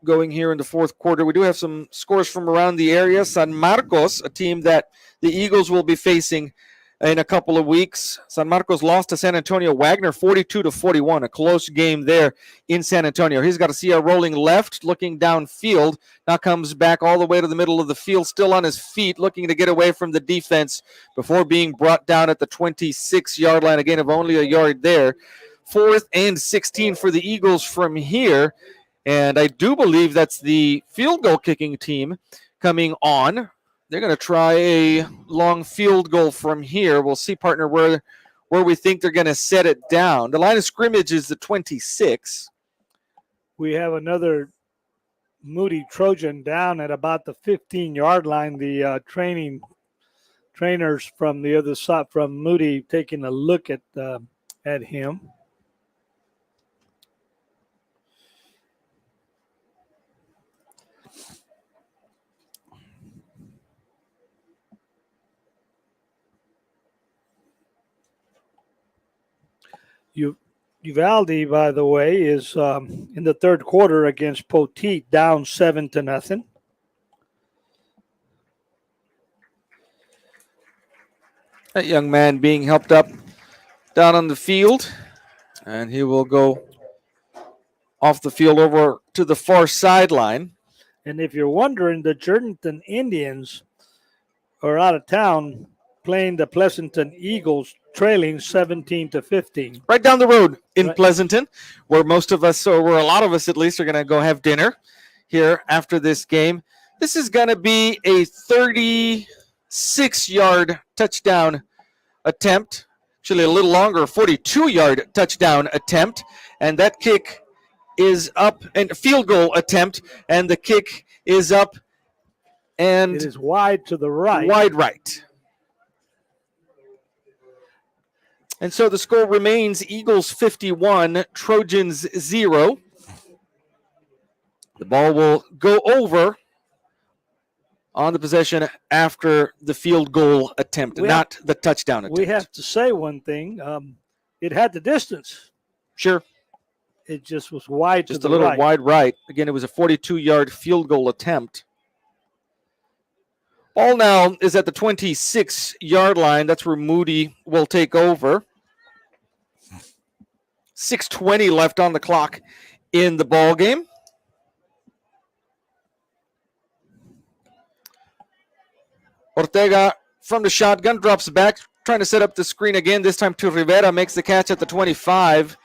going here in the 4th quarter. We do have some scores from around the area. San Marcos, a team that the Eagles will be facing in a couple of weeks. San Marcos lost to San Antonio Wagner 42-41, a close game there in San Antonio. He's got to see a rolling left, looking downfield. Now comes back all the way to the middle of the field, still on his feet, looking to get away from the defense before being brought down at the 26-yard line. Again, of only a yard there. 4th and 16 for the Eagles from here. And I do believe that's the field goal kicking team coming on. They're going to try a long field goal from here. We'll see, partner, where we think they're going to set it down. The line of scrimmage is the 26. We have another Moody Trojan down at about the 15-yard line. The trainers from the other side, from Moody, taking a look at him. Uvalde, by the way, is in the third quarter against Poteet, down 7-0. That young man being helped up down on the field, and he will go off the field over to the far sideline. And if you're wondering, the Jourdanton Indians are out of town playing the Pleasanton Eagles, trailing 17-15. Right down the road in Right. Pleasanton, where most of us, or where a lot of us at least, are going to go have dinner here after this game. This is going to be a 36-yard touchdown attempt, actually a little longer, 42-yard touchdown attempt, and that kick is up, and field goal attempt, and the kick is up and It is wide to the right. wide right. And so the score remains Eagles 51, Trojans 0. The ball will go over on the possession after the field goal attempt, not the touchdown attempt. We have to say one thing. It had the distance. Sure. It just was wide Just to a the little right. wide right. Again, it was a 42-yard field goal attempt. Ball now is at the 26-yard line. That's where Moody will take over. 6:20 left on the clock in the ball game. Ortega from the shotgun drops back, trying to set up the screen again. This time to Rivera, makes the catch at the 25.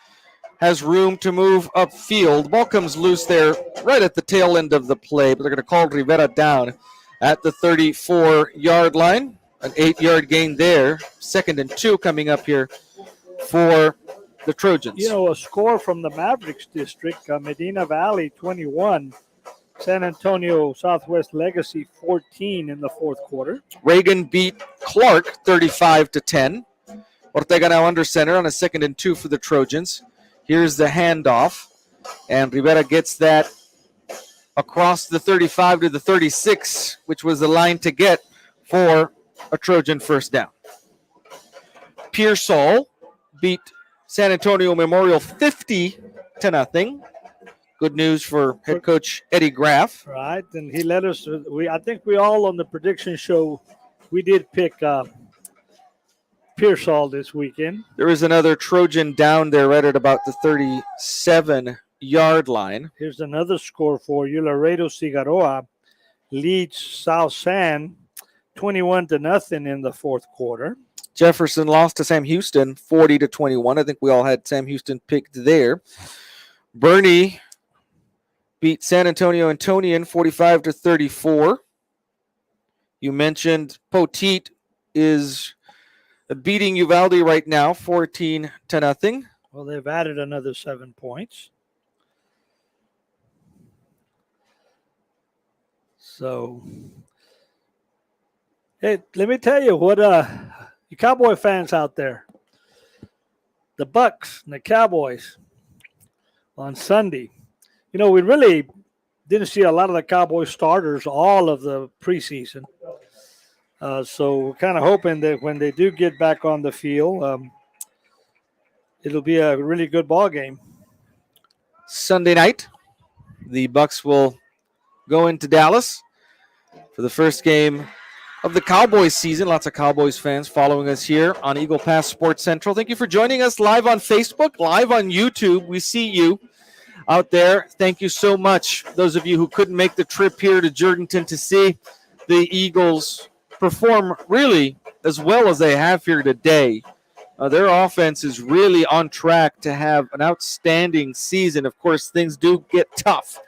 Has room to move upfield. Ball comes loose there right at the tail end of the play, but they're going to call Rivera down at the 34-yard line. An 8-yard gain there. 2nd and 2 coming up here for the Trojans. You know, a score from the Mavericks district, Medina Valley 21, San Antonio Southwest Legacy 14 in the fourth quarter. Reagan beat Clark 35-10. Ortega now under center on a 2nd and 2 for the Trojans. Here's the handoff, and Rivera gets that across the 35 to the 36, which was the line to get for a Trojan first down. Pearsall beat San Antonio Memorial 50-0. Good news for head coach Eddie Graff. Right, and he let us. I think we all on the prediction show, we did pick Pearsall this weekend. There is another Trojan down there right at about the 37-yard line. Here's another score for you. Laredo Cigaroa leads South San 21-0 in the fourth quarter. Jefferson lost to Sam Houston 40-21. I think we all had Sam Houston picked there. Bernie beat San Antonio Antonian 45-34. You mentioned Poteet is beating Uvalde right now 14-0. Well, they've added another 7 points. So, hey, let me tell you what, you Cowboy fans out there, the Bucks and the Cowboys on Sunday. You know, we really didn't see a lot of the Cowboy starters all of the preseason. So we're kind of hoping that when they do get back on the field, it'll be a really good ball game. Sunday night, the Bucks will go into Dallas for the first game of the Cowboys season. Lots of Cowboys fans following us here on Eagle Pass Sports Central. Thank you for joining us live on Facebook, live on YouTube. We see you out there. Thank you so much. Those of you who couldn't make the trip here to Jourdanton to see the Eagles perform really as well as they have here today. Their offense is really on track to have an outstanding season. Of course, things do get tough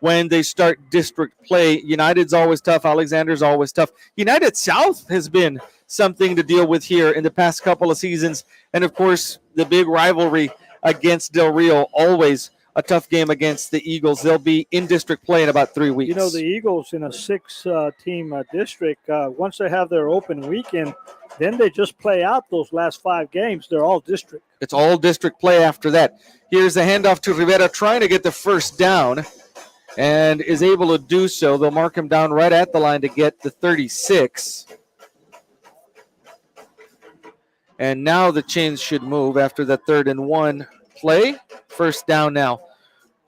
when they start district play. United's always tough. Alexander's always tough. United South has been something to deal with here in the past couple of seasons. And, of course, the big rivalry against Del Rio, always a tough game against the Eagles. They'll be in district play in about 3 weeks. You know, the Eagles in a 6-team district, once they have their open weekend, then they just play out those last 5 games. They're all district. It's all district play after that. Here's a handoff to Rivera trying to get the first down and is able to do so. They'll mark him down right at the line to get the 36. And now the chains should move after the 3rd and 1 play. First down now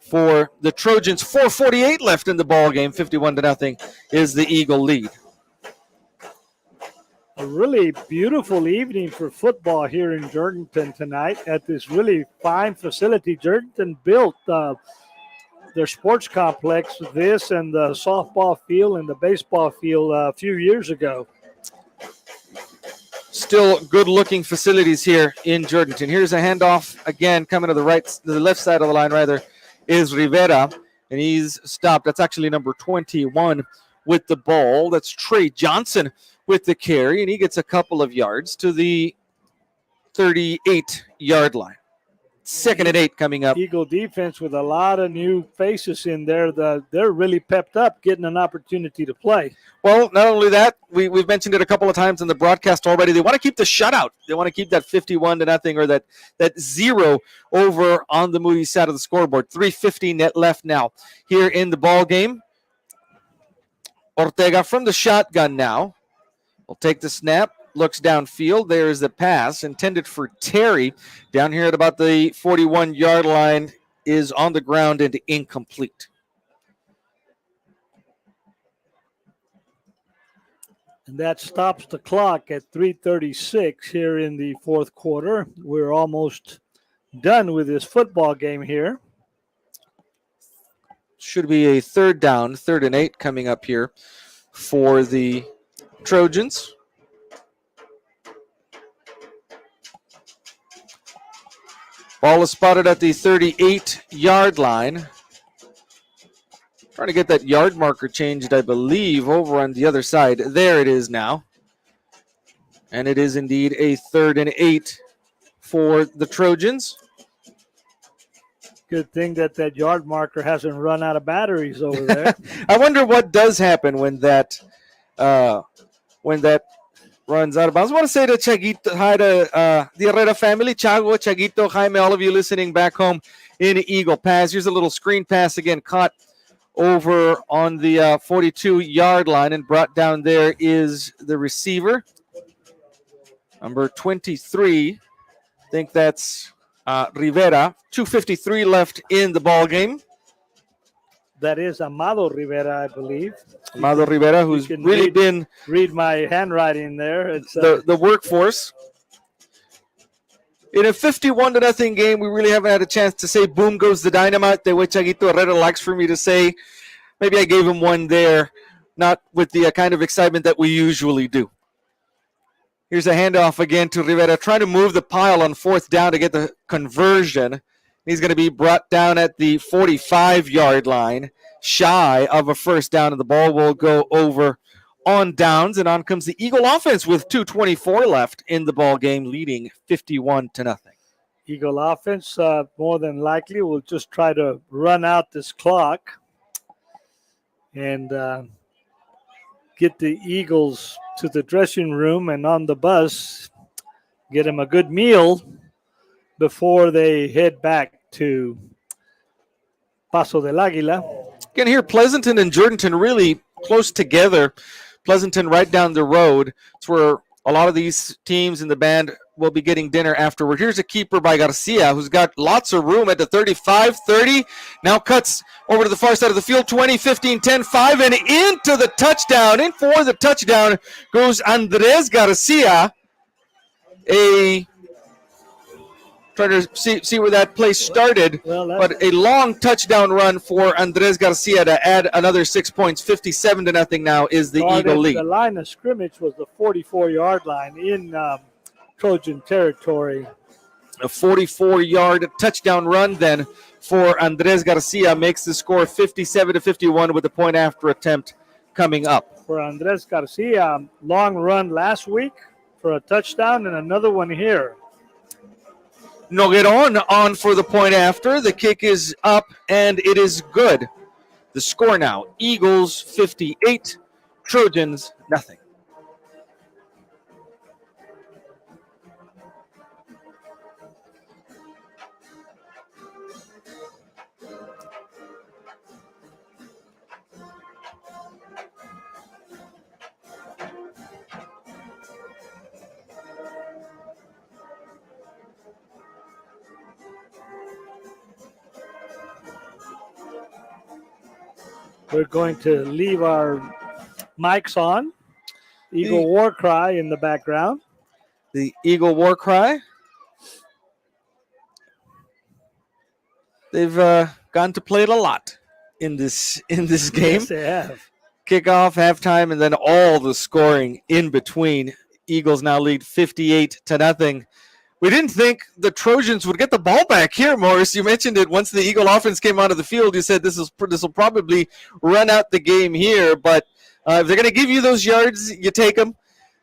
for the Trojans. 4:48 left in the ball game. 51-0 is the Eagle lead. A really beautiful evening for football here in Jourdanton tonight at this really fine facility. Jourdanton built their sports complex, this and the softball field and the baseball field a few years ago. Still good-looking facilities here in Jourdanton. Here's a handoff again coming to the left side of the line, rather, is Rivera, and he's stopped. That's actually number 21 with the ball. That's Trey Johnson with the carry, and he gets a couple of yards to the 38-yard line. 2nd and 8 coming up. Eagle defense with a lot of new faces in there. They're really pepped up, getting an opportunity to play. Well, not only that, we've mentioned it a couple of times in the broadcast already. They want to keep the shutout. They want to keep that 51-0 or that 0 over on the Moody side of the scoreboard. 3:50 net left now here in the ball game. Ortega from the shotgun now. Will take the snap. Looks downfield. There is the pass intended for Terry. Down here at about the 41-yard line is on the ground and incomplete. And that stops the clock at 3:36 here in the 4th quarter. We're almost done with this football game here. Should be a 3rd down, 3rd and 8 coming up here for the Trojans. Ball is spotted at the 38-yard line. Trying to get that yard marker changed, I believe, over on the other side. There it is now. And it is indeed a 3rd and 8 for the Trojans. Good thing that yard marker hasn't run out of batteries over there. I wonder what does happen when that runs out of bounds. I want to say to Chaguito, hi to the Herrera family, Chago, Chaguito, Jaime, all of you listening back home in Eagle Pass. Here's a little screen pass again, caught over on the 42-yard line, and brought down there is the receiver, number 23. I think that's Rivera. 2:53 left in the ball game. That is Amado Rivera, I believe. Amado Rivera, who's really been read my handwriting there. It's the workforce. In a 51-0 game, we really haven't had a chance to say boom goes the dynamite, the way Chaguito Herrera likes for me to say. Maybe I gave him one there, not with the kind of excitement that we usually do. Here's a handoff again to Rivera, trying to move the pile on 4th down to get the conversion. He's going to be brought down at the 45-yard line, shy of a 1st down, and the ball will go over on downs, and on comes the Eagle offense with 2:24 left in the ball game, leading 51-0. Eagle offense more than likely will just try to run out this clock and get the Eagles to the dressing room and on the bus, get them a good meal before they head back to Paso del Águila. Again, here, Pleasanton and Jourdanton really close together. Pleasanton right down the road. It's where a lot of these teams in the band will be getting dinner afterward. Here's a keeper by Garcia, who's got lots of room at the 35, 30. Now cuts over to the far side of the field, 20, 15, 10, 5, and into the touchdown. In for the touchdown goes Andres Garcia. Trying to see where that play started, but a long touchdown run for Andres Garcia to add another 6 points. 57-0 now is the Eagle lead. The line of scrimmage was the 44-yard line in Trojan territory. A 44-yard touchdown run then for Andres Garcia makes the score 57-51 with the point after attempt coming up. For Andres Garcia, long run last week for a touchdown and another one here. Jourdanton on for the point after. The kick is up, and it is good. The score now, Eagles 58, Trojans nothing. We're going to leave our mics on. Eagle war cry in the background. The Eagle war cry. They've gotten to play it a lot in this game. Yes, they have. Kickoff, halftime, and then all the scoring in between. Eagles now lead 58-0. We didn't think the Trojans would get the ball back here, Morris. You mentioned it once the Eagle offense came onto the field. You said this will probably run out the game here, but if they're going to give you those yards, you take them.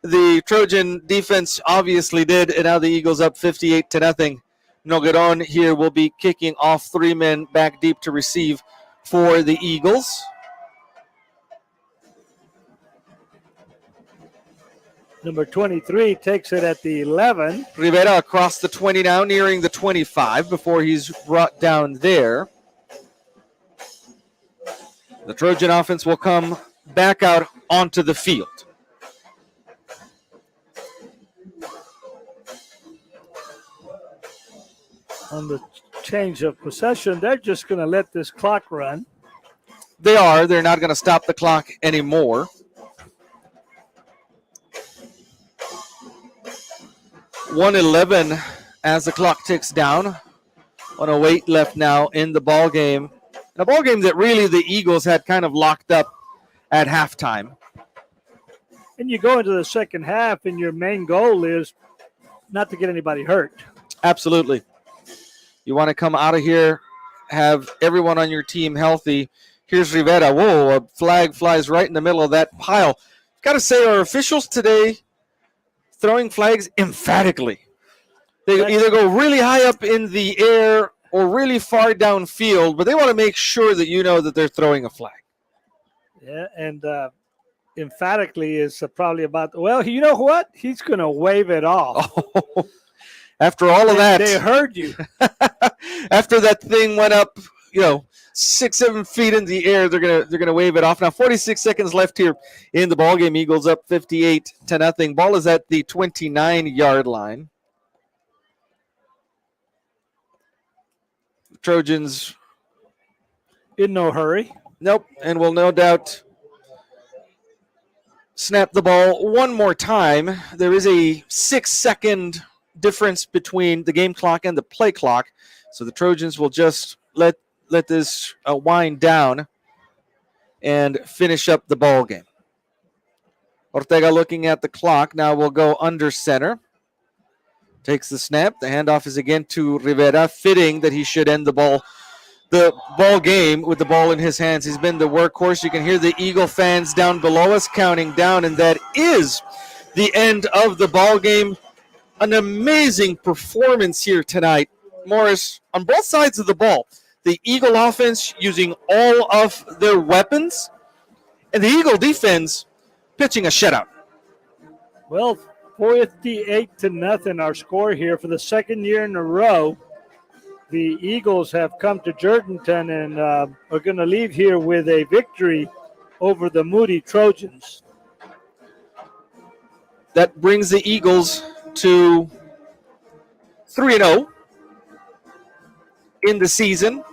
The Trojan defense obviously did, and now the Eagles up 58-0. Jourdanton here will be kicking off, 3 men back deep to receive for the Eagles. Number 23 takes it at the 11. Rivera across the 20 now, nearing the 25 before he's brought down there. The Trojan offense will come back out onto the field. On the change of possession, they're just going to let this clock run. They are. They're not going to stop the clock anymore. 1:11 as the clock ticks down. 1:08 left now in the ball game. A ball game that really the Eagles had kind of locked up at halftime. And you go into the second half, and your main goal is not to get anybody hurt. Absolutely. You want to come out of here, have everyone on your team healthy. Here's Rivera. Whoa, a flag flies right in the middle of that pile. Got to say, our officials today throwing flags emphatically. They either go really high up in the air or really far downfield, but they want to make sure that you know that they're throwing a flag. Yeah, and emphatically is probably about, well, you know what? He's going to wave it off. Oh, after all of that. They heard you. After that thing went up, 6-7 feet in the air, they're gonna wave it off. Now 46 seconds left here in the ballgame. Eagles up 58-0. Ball is at the 29-yard line. Trojans in no hurry. Nope, and will no doubt snap the ball one more time. There is a 6-second difference between the game clock and the play clock, so the Trojans will just let this wind down and finish up the ball game. Ortega looking at the clock. Now will go under center. Takes the snap. The handoff is again to Rivera. Fitting that he should end the ball game with the ball in his hands. He's been the workhorse. You can hear the Eagle fans down below us counting down, and that is the end of the ball game. An amazing performance here tonight, Morris, on both sides of the ball. The Eagle offense using all of their weapons, and the Eagle defense pitching a shutout. Well, 58-0 our score here for the second year in a row. The Eagles have come to Jourdanton and are going to leave here with a victory over the Moody Trojans. That brings the Eagles to 3-0 in the season,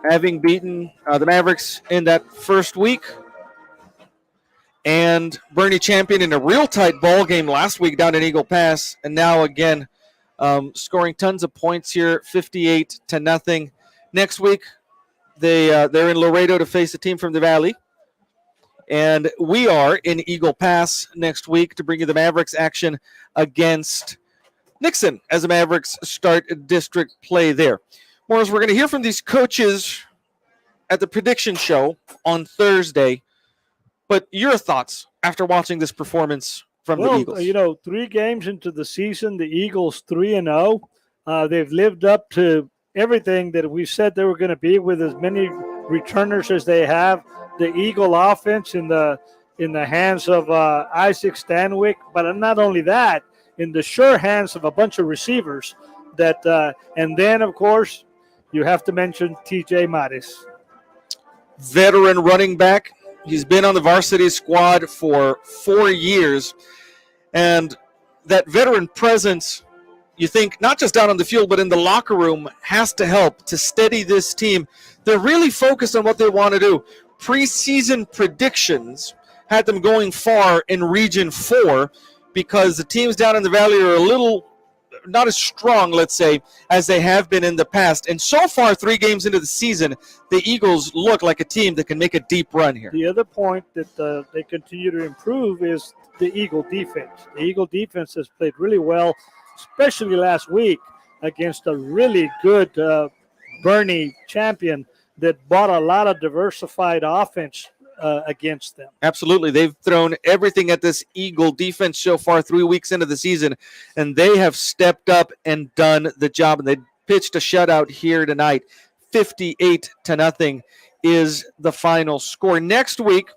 having beaten the Mavericks in that first week and Bernie Champion in a real tight ball game last week down in Eagle Pass, and now again scoring tons of points here, 58-0. Next week, they're in Laredo to face a team from the Valley, and we are in Eagle Pass next week to bring you the Mavericks action against Nixon as the Mavericks start district play there. Morris, we're going to hear from these coaches at the prediction show on Thursday, but your thoughts after watching this performance from the Eagles? 3 games into the season, the Eagles 3-0. They've lived up to everything that we said they were going to be with as many returners as they have. The Eagle offense in the hands of Isaac Stanwyck, but not only that, in the sure hands of a bunch of receivers. And then, of course, you have to mention T.J. Mattis. Veteran running back. He's been on the varsity squad for 4 years. And that veteran presence, you think, not just down on the field, but in the locker room, has to help to steady this team. They're really focused on what they want to do. Preseason predictions had them going far in Region 4 because the teams down in the Valley are a little not as strong, let's say, as they have been in the past. And so far, 3 games into the season, the Eagles look like a team that can make a deep run here. The other point that they continue to improve is the Eagle defense. The Eagle defense has played really well, especially last week against a really good Bernie champion that bought a lot of diversified offense against them. Absolutely. They've thrown everything at this Eagle defense so far 3 weeks into the season, and they have stepped up and done the job. And they pitched a shutout here tonight. 58-0 is the final score. Next week,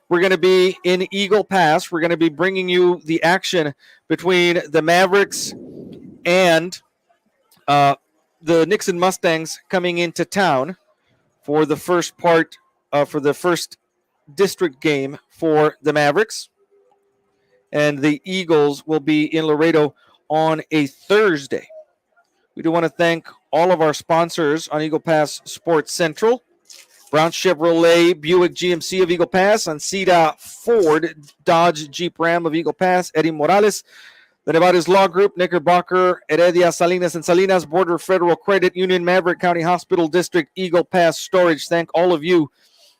we're going to be in Eagle Pass. We're going to be bringing you the action between the Mavericks and the Nixon Mustangs coming into town for the first part, for the first district game for the Mavericks. And the Eagles will be in Laredo on a Thursday. We do want to thank all of our sponsors on Eagle Pass Sports Central. Brown Chevrolet Buick GMC of Eagle Pass, Ancida Ford Dodge Jeep Ram of Eagle Pass, Eddie Morales, the Nevada's Law Group, Knickerbocker, Heredia, Salinas, and Salinas, Border Federal Credit Union, Maverick County Hospital District, Eagle Pass Storage. Thank all of you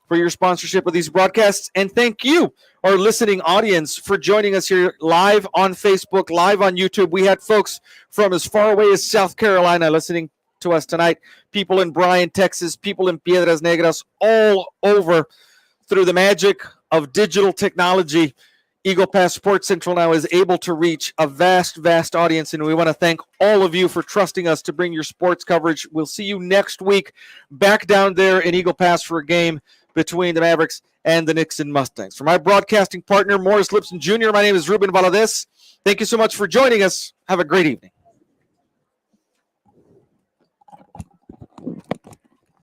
for your sponsorship of these broadcasts, and thank you, our listening audience, for joining us here live on Facebook, live on YouTube. We had folks from as far away as South Carolina listening to us tonight, people in Bryan, Texas, people in Piedras Negras, all over. Through the magic of digital technology, Eagle Pass Sports Central now is able to reach a vast audience, and we want to thank all of you for trusting us to bring your sports coverage. We'll see you next week back down there in Eagle Pass for a game between the Mavericks and the Nixon Mustangs. For my broadcasting partner, Morris Lipson Jr., my name is Ruben Valadez. Thank you so much for joining us. Have a great evening.